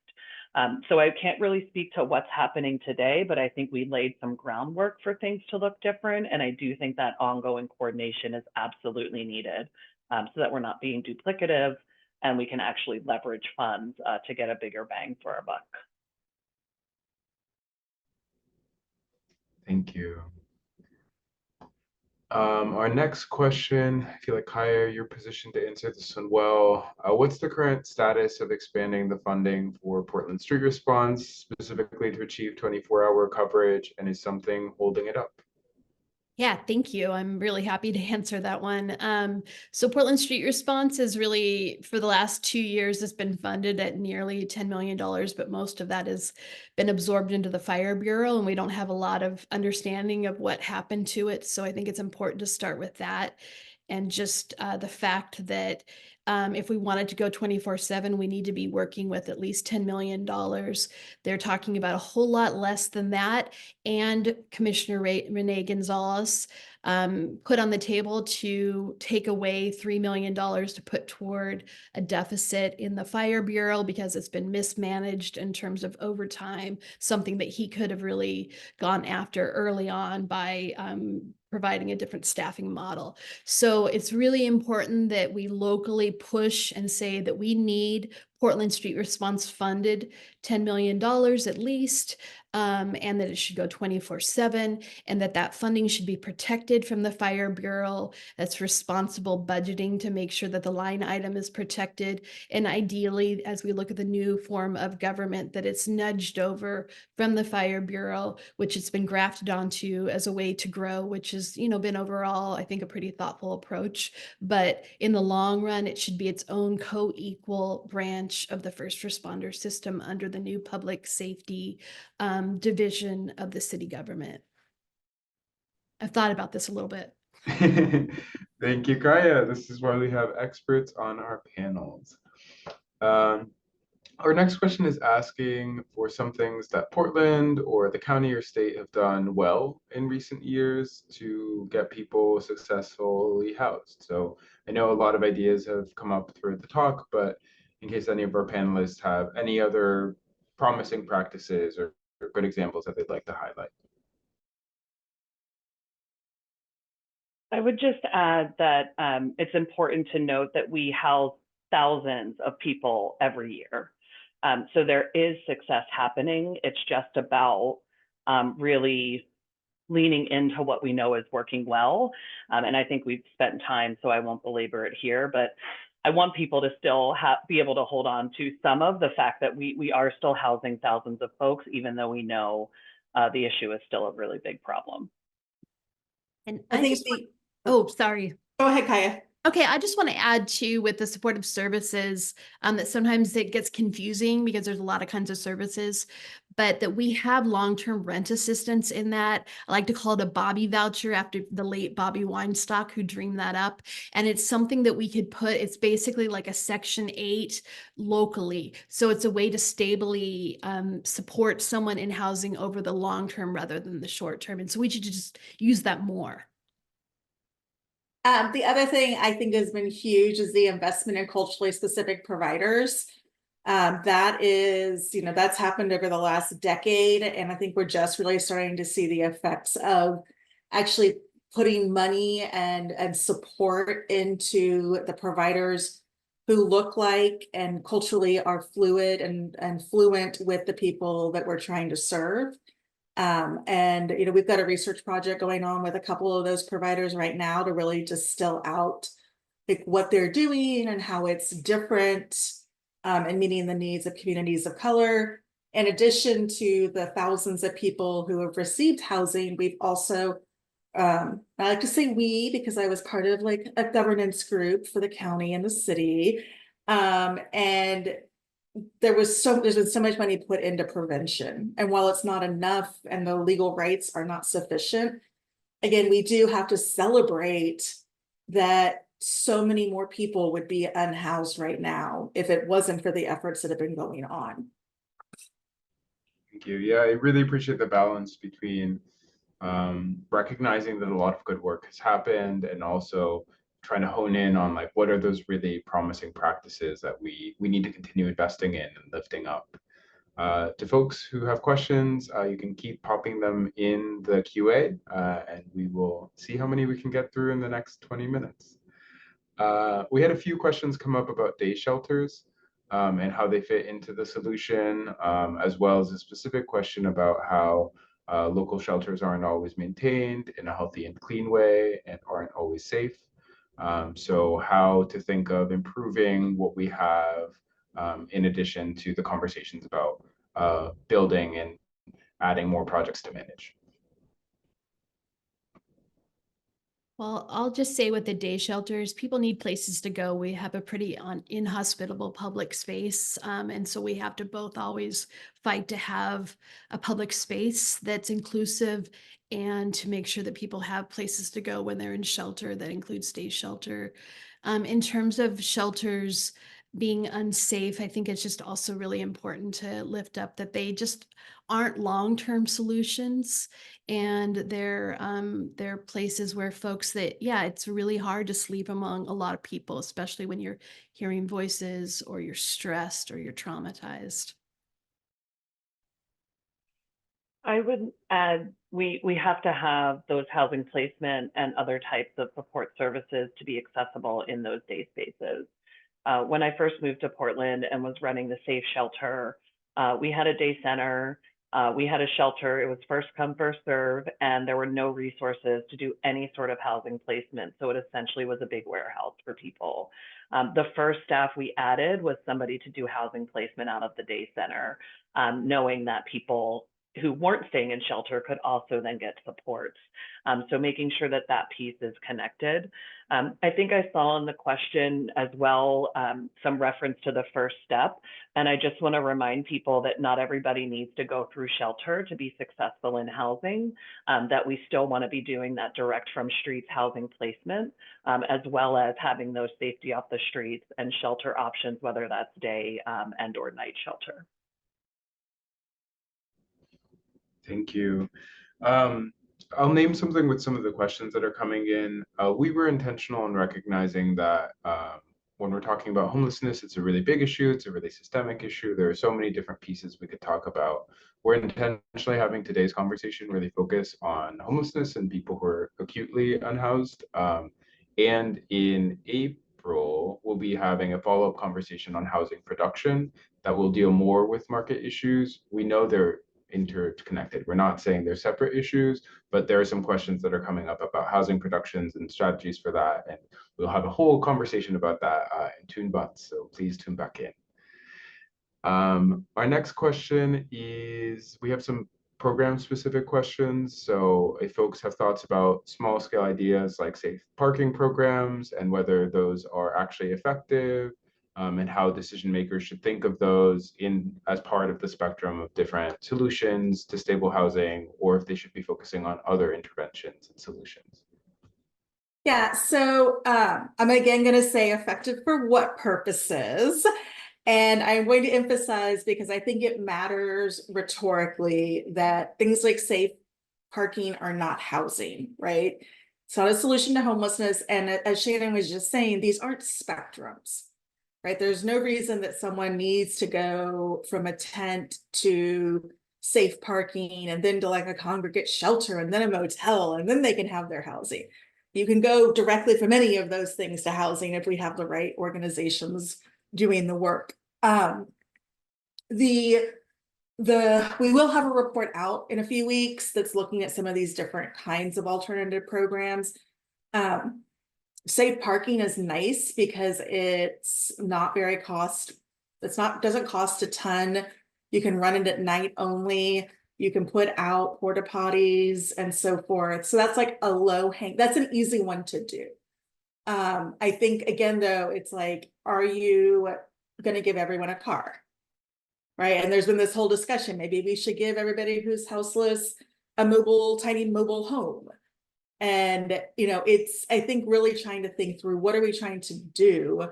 So I can't really speak to what's happening today, but I think we laid some groundwork for things to look different. And I do think that ongoing coordination is absolutely needed so that we're not being duplicative and we can actually leverage funds to get a bigger bang for our buck. Thank you. Our next question, I feel like Kaia, you're positioned to answer this one well. What's the current status of expanding the funding for Portland Street Response, specifically to achieve 24-hour coverage, and is something holding it up? Yeah, thank you. I'm really happy to answer that one. So Portland Street Response is really, for the last 2 years, has been funded at nearly $10 million, but most of that has been absorbed into the Fire Bureau, and we don't have a lot of understanding of what happened to it. So I think it's important to start with that. And just the fact that if we wanted to go 24/7, we need to be working with at least $10 million. They're talking about a whole lot less than that. And Commissioner Renee Gonzalez put on the table to take away $3 million to put toward a deficit in the Fire Bureau because it's been mismanaged in terms of overtime, something that he could have really gone after early on by providing a different staffing model. So it's really important that we locally push and say that we need Portland Street Response funded $10 million at least, and that it should go 24/7, and that funding should be protected from the Fire Bureau. That's responsible budgeting to make sure that the line item is protected. And ideally, as we look at the new form of government, that it's nudged over from the Fire Bureau, which it's been grafted onto as a way to grow, which has, been overall, I think, a pretty thoughtful approach. But in the long run, it should be its own co-equal branch of the first responder system under the new public safety division of the city government. I've thought about this a little bit. Thank you, Kaia. This is why we have experts on our panels. Our next question is asking for some things that Portland or the county or state have done well in recent years to get people successfully housed. So I know a lot of ideas have come up throughout the talk, but in case any of our panelists have any other promising practices or good examples that they'd like to highlight. I would just add that it's important to note that we house thousands of people every year. So there is success happening. It's just about really leaning into what we know is working well. And I think we've spent time, so I won't belabor it here, but I want people to still be able to hold on to some of the fact that we are still housing thousands of folks, even though we know the issue is still a really big problem. And I think oh, sorry. Go ahead, Kaia. Okay, I just want to add too with the supportive services that sometimes it gets confusing because there's a lot of kinds of services, but that we have long-term rent assistance in that. I like to call it a Bobby voucher after the late Bobby Weinstock who dreamed that up. And it's something that we could put, it's basically like a Section 8 locally. So it's a way to stably support someone in housing over the long term rather than the short term. And so we should just use that more. The other thing I think has been huge is the investment in culturally specific providers. That is, that's happened over the last decade. And I think we're just really starting to see the effects of actually putting money and support into the providers who look like and culturally are fluid and fluent with the people that we're trying to serve. And we've got a research project going on with a couple of those providers right now to really distill out like what they're doing and how it's different and meeting the needs of communities of color. In addition to the thousands of people who have received housing, we've also, I like to say we, because I was part of like a governance group for the county and the city. And there's been so much money put into prevention. And while it's not enough and the legal rights are not sufficient, again, we do have to celebrate that so many more people would be unhoused right now if it wasn't for the efforts that have been going on. Thank you. Yeah, I really appreciate the balance between recognizing that a lot of good work has happened and also trying to hone in on like what are those really promising practices that we need to continue investing in and lifting up. To folks who have questions, you can keep popping them in the QA and we will see how many we can get through in the next 20 minutes. We had a few questions come up about day shelters and how they fit into the solution, as well as a specific question about how local shelters aren't always maintained in a healthy and clean way and aren't always safe. So how to think of improving what we have in addition to the conversations about building and adding more projects to manage. Well, I'll just say with the day shelters, people need places to go. We have a pretty inhospitable public space. And so we have to both always fight to have a public space that's inclusive and to make sure that people have places to go when they're in shelter. That includes day shelter. In terms of shelters being unsafe, I think it's just also really important to lift up that they just aren't long-term solutions. And they're places where folks that, yeah, it's really hard to sleep among a lot of people, especially when you're hearing voices or you're stressed or you're traumatized. I would add, we have to have those housing placement and other types of support services to be accessible in those day spaces. When I first moved to Portland and was running the Safe Shelter, we had a day center. We had a shelter. It was first come, first serve, and there were no resources to do any sort of housing placement. So it essentially was a big warehouse for people. The first staff we added was somebody to do housing placement out of the day center, knowing that people who weren't staying in shelter could also then get supports. So making sure that that piece is connected. I think I saw in the question as well some reference to the first step. And I just want to remind people that not everybody needs to go through shelter to be successful in housing, that we still want to be doing that direct from streets housing placement, as well as having those safety off the streets and shelter options, whether that's day and or night shelter. Thank you. I'll name something with some of the questions that are coming in. We were intentional in recognizing that when we're talking about homelessness, it's a really big issue. It's a really systemic issue. There are so many different pieces we could talk about. We're intentionally having today's conversation really focus on homelessness and people who are acutely unhoused. And in April, we'll be having a follow-up conversation on housing production that will deal more with market issues. We know they're interconnected. We're not saying they're separate issues, but there are some questions that are coming up about housing productions and strategies for that. And we'll have a whole conversation about that in 2 months. So please tune back in. Our next question is, we have some program specific questions. So if folks have thoughts about small scale ideas like safe parking programs and whether those are actually effective, and how decision makers should think of those as part of the spectrum of different solutions to stable housing, or if they should be focusing on other interventions and solutions. Yeah, so I'm again going to say effective for what purposes? And I'm going to emphasize, because I think it matters rhetorically, that things like safe parking are not housing, right? It's not a solution to homelessness. And as Shannon was just saying, these aren't spectrums, right? There's no reason that someone needs to go from a tent to safe parking and then to like a congregate shelter and then a motel, and then they can have their housing. You can go directly from any of those things to housing if we have the right organizations doing the work. We will have a report out in a few weeks that's looking at some of these different kinds of alternative programs. Safe parking is nice because it's not very doesn't cost a ton. You can run it at night only. You can put out porta potties and so forth. So that's like that's an easy one to do. I think again, though, it's like, are you going to give everyone a car? Right. And there's been this whole discussion. Maybe we should give everybody who's houseless a tiny mobile home. And, it's, I think, really trying to think through, what are we trying to do?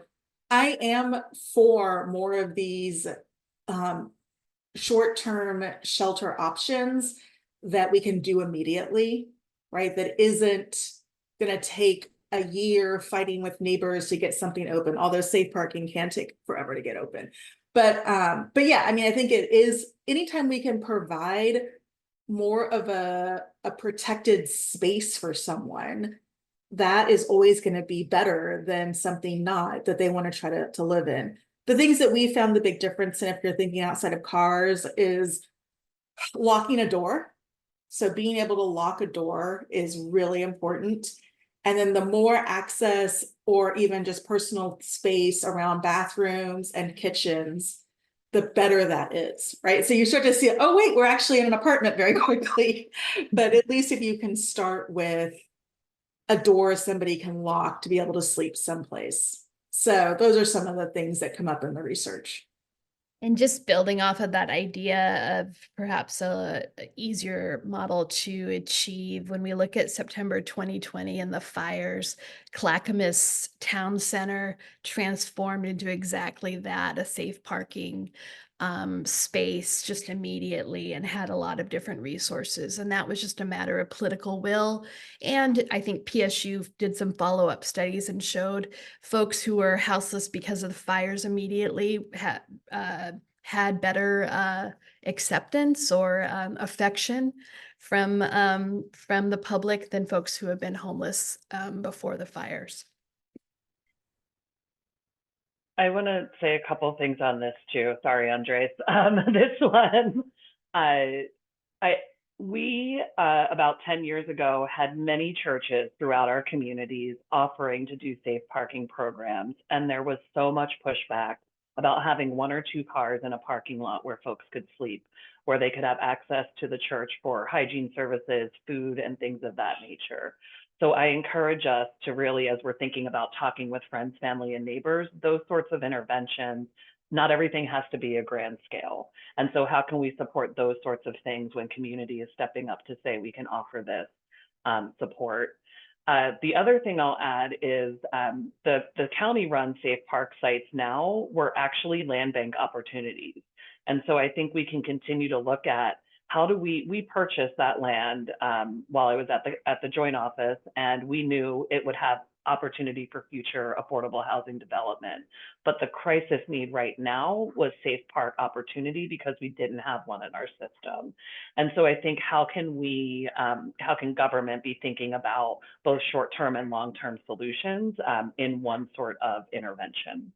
I am for more of these short-term shelter options that we can do immediately, right? That isn't going to take a year fighting with neighbors to get something open, although safe parking can take forever to get open. But yeah, I mean, I think it is, anytime we can provide more of a protected space for someone, that is always going to be better than something not that they want to try to live in. The things that we found the big difference in, if you're thinking outside of cars, is locking a door. So being able to lock a door is really important. And then the more access or even just personal space around bathrooms and kitchens, the better that is, right? So you start to see, oh, wait, we're actually in an apartment very quickly. But at least if you can start with a door somebody can lock to be able to sleep someplace. So those are some of the things that come up in the research. And just building off of that idea of perhaps a easier model to achieve, when we look at September 2020 and the fires, Clackamas Town Center transformed into exactly that, a safe parking space just immediately, and had a lot of different resources. And that was just a matter of political will. And I think PSU did some follow-up studies and showed folks who were houseless because of the fires immediately had better acceptance or affection from the public than folks who have been homeless before the fires. I want to say a couple things on this too. Sorry, Andres. This one, we about 10 years ago had many churches throughout our communities offering to do safe parking programs, and there was so much pushback about having 1 or 2 cars in a parking lot where folks could sleep, where they could have access to the church for hygiene services, food, and things of that nature. So I encourage us to really, as we're thinking about talking with friends, family, and neighbors, those sorts of interventions, not everything has to be a grand scale. And so how can we support those sorts of things when community is stepping up to say we can offer this support? The other thing I'll add is the county-run safe park sites now were actually land bank opportunities. And so I think we can continue to look at how do we purchased that land while I was at the joint office, and we knew it would have opportunity for future affordable housing development. But the crisis need right now was Safe Park opportunity because we didn't have one in our system. And so I think how can government be thinking about both short-term and long-term solutions in one sort of intervention?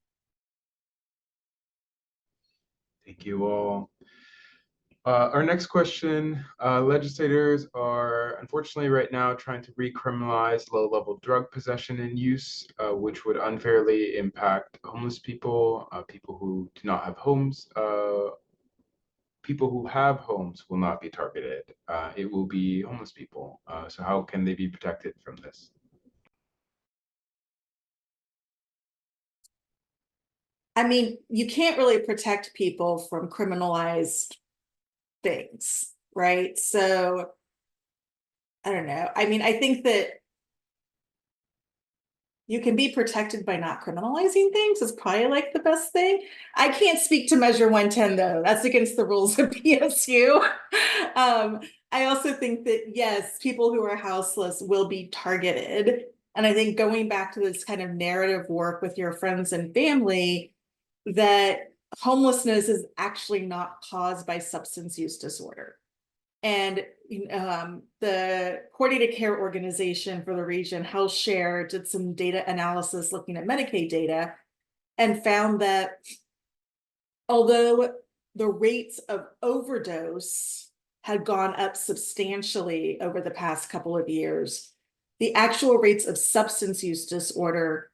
Thank you all. Our next question, legislators are unfortunately right now trying to recriminalize low-level drug possession and use, which would unfairly impact homeless people, people who do not have homes. People who have homes will not be targeted. It will be homeless people. So how can they be protected from this? I mean, you can't really protect people from criminalized things, right? So I don't know. I mean, I think that you can be protected by not criminalizing things is probably like the best thing. I can't speak to Measure 110 though. That's against the rules of PSU. I also think that yes, people who are houseless will be targeted. And I think going back to this kind of narrative work with your friends and family, that homelessness is actually not caused by substance use disorder. And the coordinated care organization for the region, Health Share, did some data analysis looking at Medicaid data and found that although the rates of overdose had gone up substantially over the past couple of years, the actual rates of substance use disorder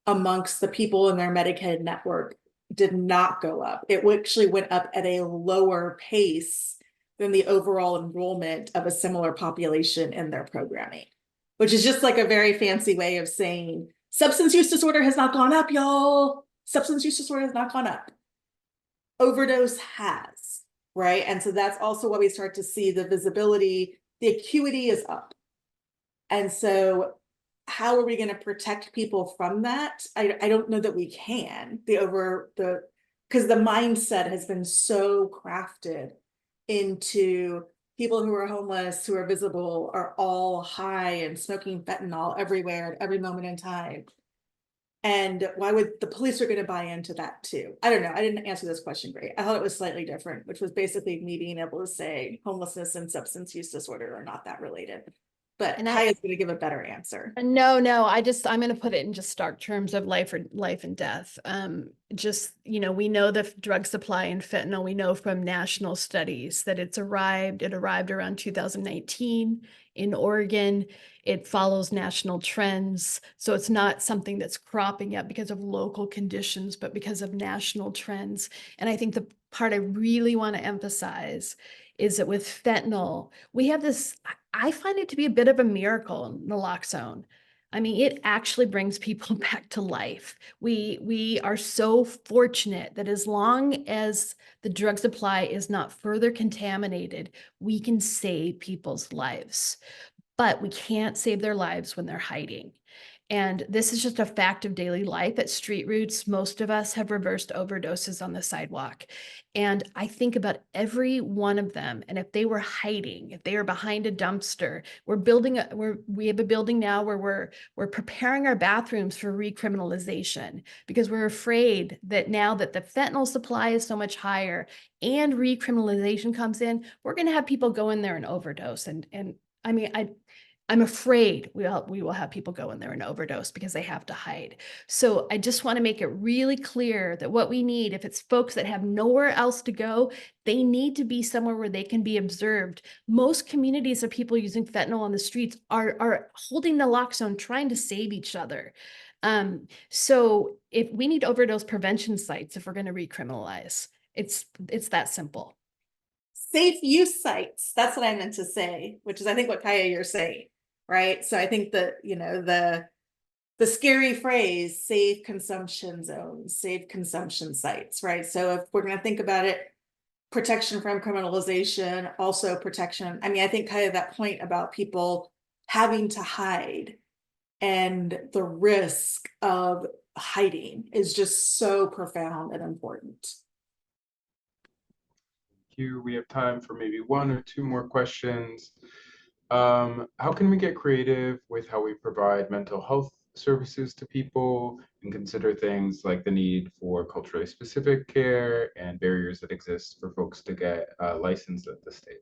amongst the people in their Medicaid network did not go up. It actually went up at a lower pace than the overall enrollment of a similar population in their programming, which is just like a very fancy way of saying substance use disorder has not gone up, y'all. Substance use disorder has not gone up. Overdose has, right? And so that's also why we start to see the visibility, the acuity is up. And so how are we going to protect people from that? I don't know that we can. Because the mindset has been so crafted into people who are homeless, who are visible, are all high and smoking fentanyl everywhere at every moment in time. And why would the police are going to buy into that too? I don't know. I didn't answer this question great. I thought it was slightly different, which was basically me being able to say homelessness and substance use disorder are not that related. But Kaia's going to give a better answer. No, I'm going to put it in just stark terms of life and death. We know the drug supply in fentanyl, we know from national studies that it arrived around 2019 in Oregon. It follows national trends. So it's not something that's cropping up because of local conditions, but because of national trends. And I think the part I really want to emphasize is that with fentanyl, we have this, I find it to be a bit of a miracle, naloxone. I mean, it actually brings people back to life. We are so fortunate that as long as the drug supply is not further contaminated, we can save people's lives. But we can't save their lives when they're hiding. And this is just a fact of daily life. At Street Roots, most of us have reversed overdoses on the sidewalk. And I think about every one of them. And if they were hiding, if they were behind a dumpster, we have a building now where we're preparing our bathrooms for recriminalization because we're afraid that now that the fentanyl supply is so much higher and recriminalization comes in, we're going to have people go in there and overdose. And I mean, I'm afraid we will have people go in there and overdose because they have to hide. So I just want to make it really clear that what we need, if it's folks that have nowhere else to go, they need to be somewhere where they can be observed. Most communities of people using fentanyl on the streets are holding naloxone, trying to save each other. So if we need overdose prevention sites, if we're going to recriminalize, it's that simple. Safe use sites. That's what I meant to say, which is I think what Kaia you're saying, right? So I think that, the scary phrase, safe consumption zones, safe consumption sites, right? So if we're going to think about it, protection from criminalization, also protection. I mean, I think Kaia, that point about people having to hide and the risk of hiding is just so profound and important. you. We have time for maybe one or two more questions. How can we get creative with how we provide mental health services to people and consider things like the need for culturally specific care and barriers that exist for folks to get licensed at the state?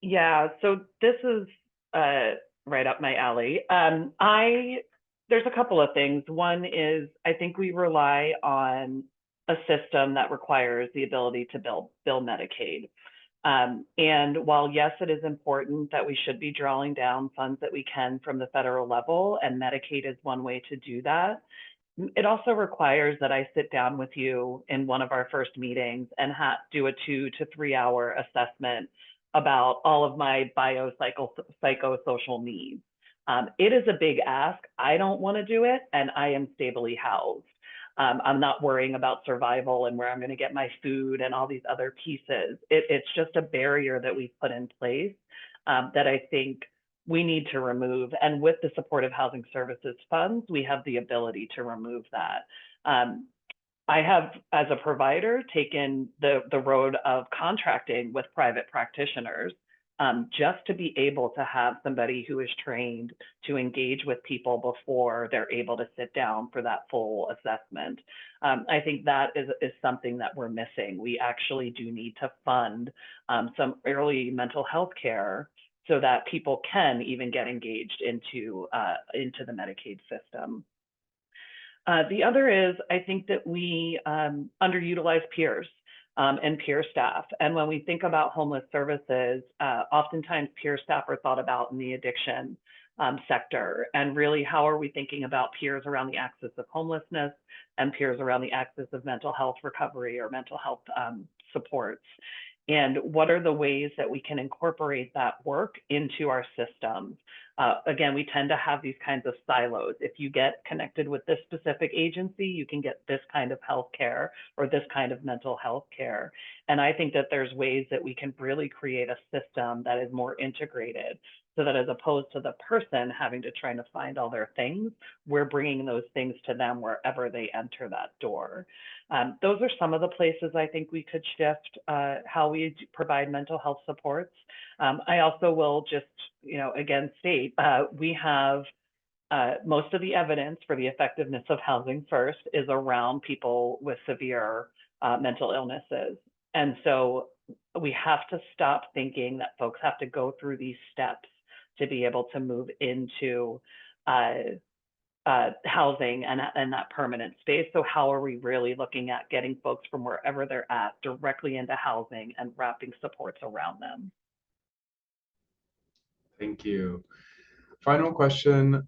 Yeah, so this is right up my alley. There's a couple of things. One is I think we rely on a system that requires the ability to bill Medicaid. And while yes, it is important that we should be drawing down funds that we can from the federal level, and Medicaid is one way to do that, it also requires that I sit down with you in one of our first meetings and do a 2 to 3 hour assessment about all of my psychosocial needs. It is a big ask. I don't want to do it, and I am stably housed. I'm not worrying about survival and where I'm going to get my food and all these other pieces. It's just a barrier that we've put in place that I think we need to remove. And with the Supportive Housing Services funds, we have the ability to remove that. I have, as a provider, taken the road of contracting with private practitioners just to be able to have somebody who is trained to engage with people before they're able to sit down for that full assessment. I think that is something that we're missing. We actually do need to fund some early mental health care so that people can even get engaged into the Medicaid system. The other is, I think that we underutilize peers and peer staff. And when we think about homeless services, oftentimes peer staff are thought about in the addiction sector. And really, how are we thinking about peers around the axis of homelessness and peers around the axis of mental health recovery or mental health supports? And what are the ways that we can incorporate that work into our systems? Again, we tend to have these kinds of silos. If you get connected with this specific agency, you can get this kind of health care or this kind of mental health care. And I think that there's ways that we can really create a system that is more integrated, so that as opposed to the person having to try to find all their things, we're bringing those things to them wherever they enter that door. Those are some of the places I think we could shift how we provide mental health supports. I also will just, again, state we have most of the evidence for the effectiveness of Housing First is around people with severe mental illnesses. And so we have to stop thinking that folks have to go through these steps to be able to move into housing and that permanent space. So how are we really looking at getting folks from wherever they're at directly into housing and wrapping supports around them? Thank you. Final question.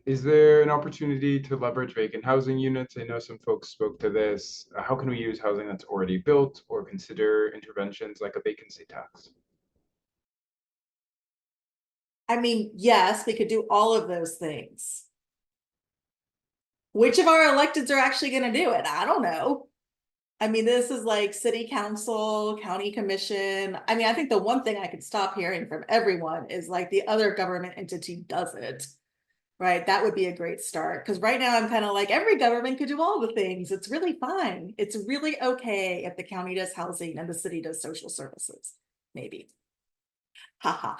Is there an opportunity to leverage vacant housing units? I know some folks spoke to this. How can we use housing that's already built or consider interventions like a vacancy tax? I mean, yes, we could do all of those things. Which of our electeds are actually going to do it? I don't know. I mean, this is like city council, county commission. I mean, I think the one thing I could stop hearing from everyone is like the other government entity does it, right? That would be a great start. Because right now I'm kind of like, every government could do all the things. It's really fine. It's really okay if the county does housing and the city does social services, maybe. Haha.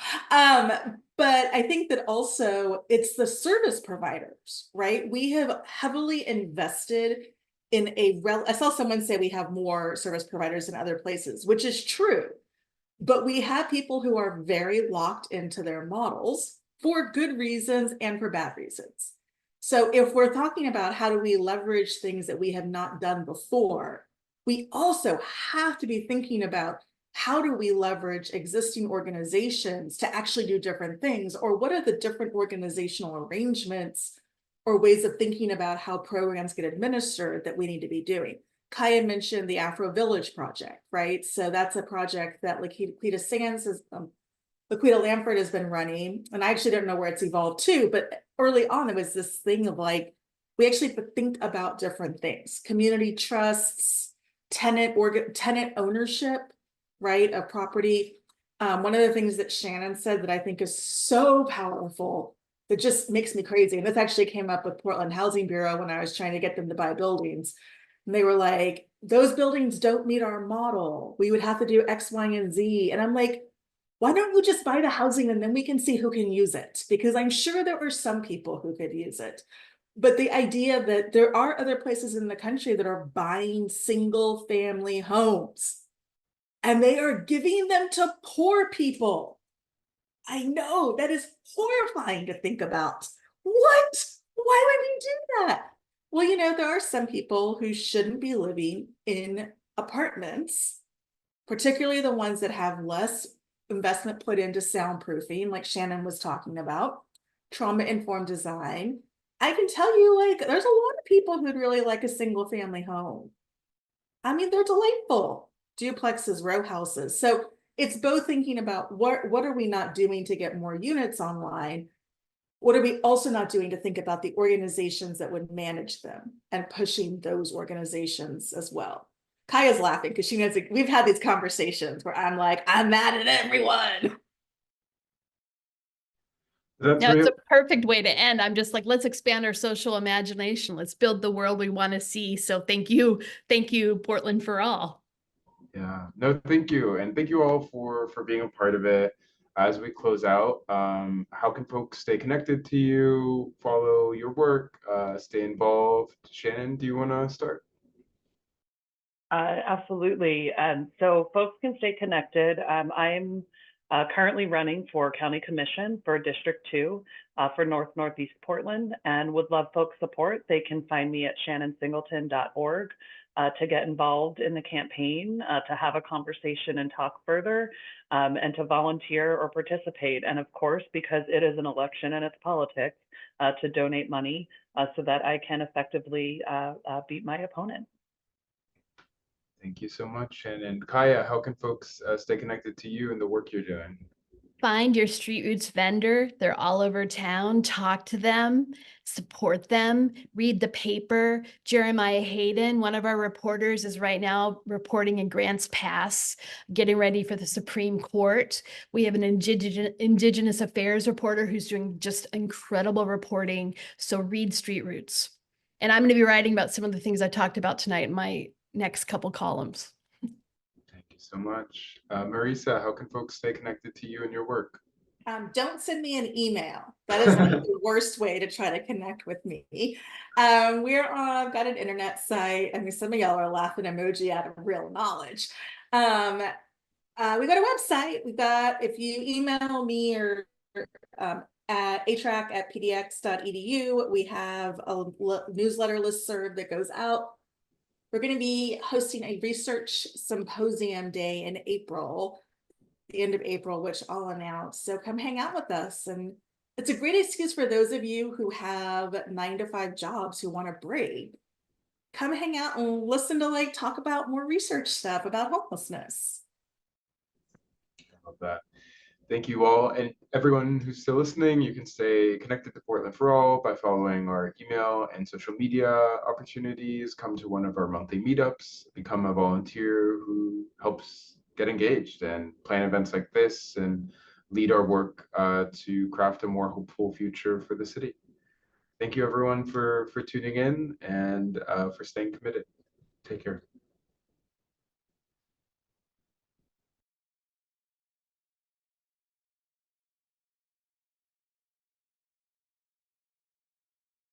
But I think that also it's the service providers, right? We have heavily invested in I saw someone say we have more service providers in other places, which is true. But we have people who are very locked into their models for good reasons and for bad reasons. So if we're talking about how do we leverage things that we have not done before, we also have to be thinking about how do we leverage existing organizations to actually do different things, or what are the different organizational arrangements or ways of thinking about how programs get administered that we need to be doing. Kaia mentioned the Afro Village project, right? So that's a project that Laquita Lamford has been running, and I actually don't know where it's evolved to, but early on there was this thing of like, we actually think about different things, community trusts, tenant ownership, right, of property. One of the things that Shannon said that I think is so powerful, that just makes me crazy, and this actually came up with Portland Housing Bureau when I was trying to get them to buy buildings, And they were like, those buildings don't meet our model. We would have to do X, Y, and Z. And I'm like, why don't you just buy the housing and then we can see who can use it? Because I'm sure there were some people who could use it. But the idea that there are other places in the country that are buying single family homes and they are giving them to poor people. I know that is horrifying to think about. What? Why would you do that? Well, you know, there are some people who shouldn't be living in apartments, particularly the ones that have less investment put into soundproofing, like Shannon was talking about, trauma-informed design. I can tell you, like, there's a lot of people who'd really like a single family home. I mean, they're delightful. Duplexes, row houses. So it's both thinking about what are we not doing to get more units online? What are we also not doing to think about the organizations that would manage them and pushing those organizations as well? Kaia's laughing because she knows we've had these conversations where I'm like, I'm mad at everyone. That's No, it's real. a perfect way to end. I'm just like, let's expand our social imagination. Let's build the world we want to see. So thank you, Portland for all. Yeah, no, thank you. And thank you all for being a part of it. As we close out, how can folks stay connected to you, follow your work, stay involved? Shannon, do you want to start? Absolutely. So folks can stay connected. I'm currently running for County Commission for District 2 for Northeast Portland, and would love folks' support. They can find me at shannonsingleton.org to get involved in the campaign, to have a conversation and talk further, and to volunteer or participate. And of course, because it is an election and it's politics, to donate money so that I can effectively beat my opponent. Thank you so much, Shannon. Kaia, how can folks stay connected to you and the work you're doing? Find your Street Roots vendor. They're all over town. Talk to them, support them, read the paper. Jeremiah Hayden, one of our reporters, is right now reporting in Grants Pass, getting ready for the Supreme Court. We have an Indigenous Affairs reporter who's doing just incredible reporting. So read Street Roots. And I'm going to be writing about some of the things I talked about tonight in my next couple columns. Thank you so much. Marisa, how can folks stay connected to you and your work? Don't send me an email. That is like the worst way to try to connect with me. I've got an internet site. I mean, some of y'all are laughing emoji out of real knowledge. We got a website. If you email me or at atrac@pdx.edu, we have a newsletter listserv that goes out. We're going to be hosting a research symposium day in April, the end of April, which I'll announce. So come hang out with us. And it's a great excuse for those of you who have 9-to-5 jobs who want to break. Come hang out and listen to talk about more research stuff about homelessness. I love that. Thank you all. And everyone who's still listening, you can stay connected to Portland for All by following our email and social media opportunities. Come to one of our monthly meetups, become a volunteer who helps get engaged and plan events like this and lead our work to craft a more hopeful future for the city. Thank you everyone for tuning in and for staying committed. Take care.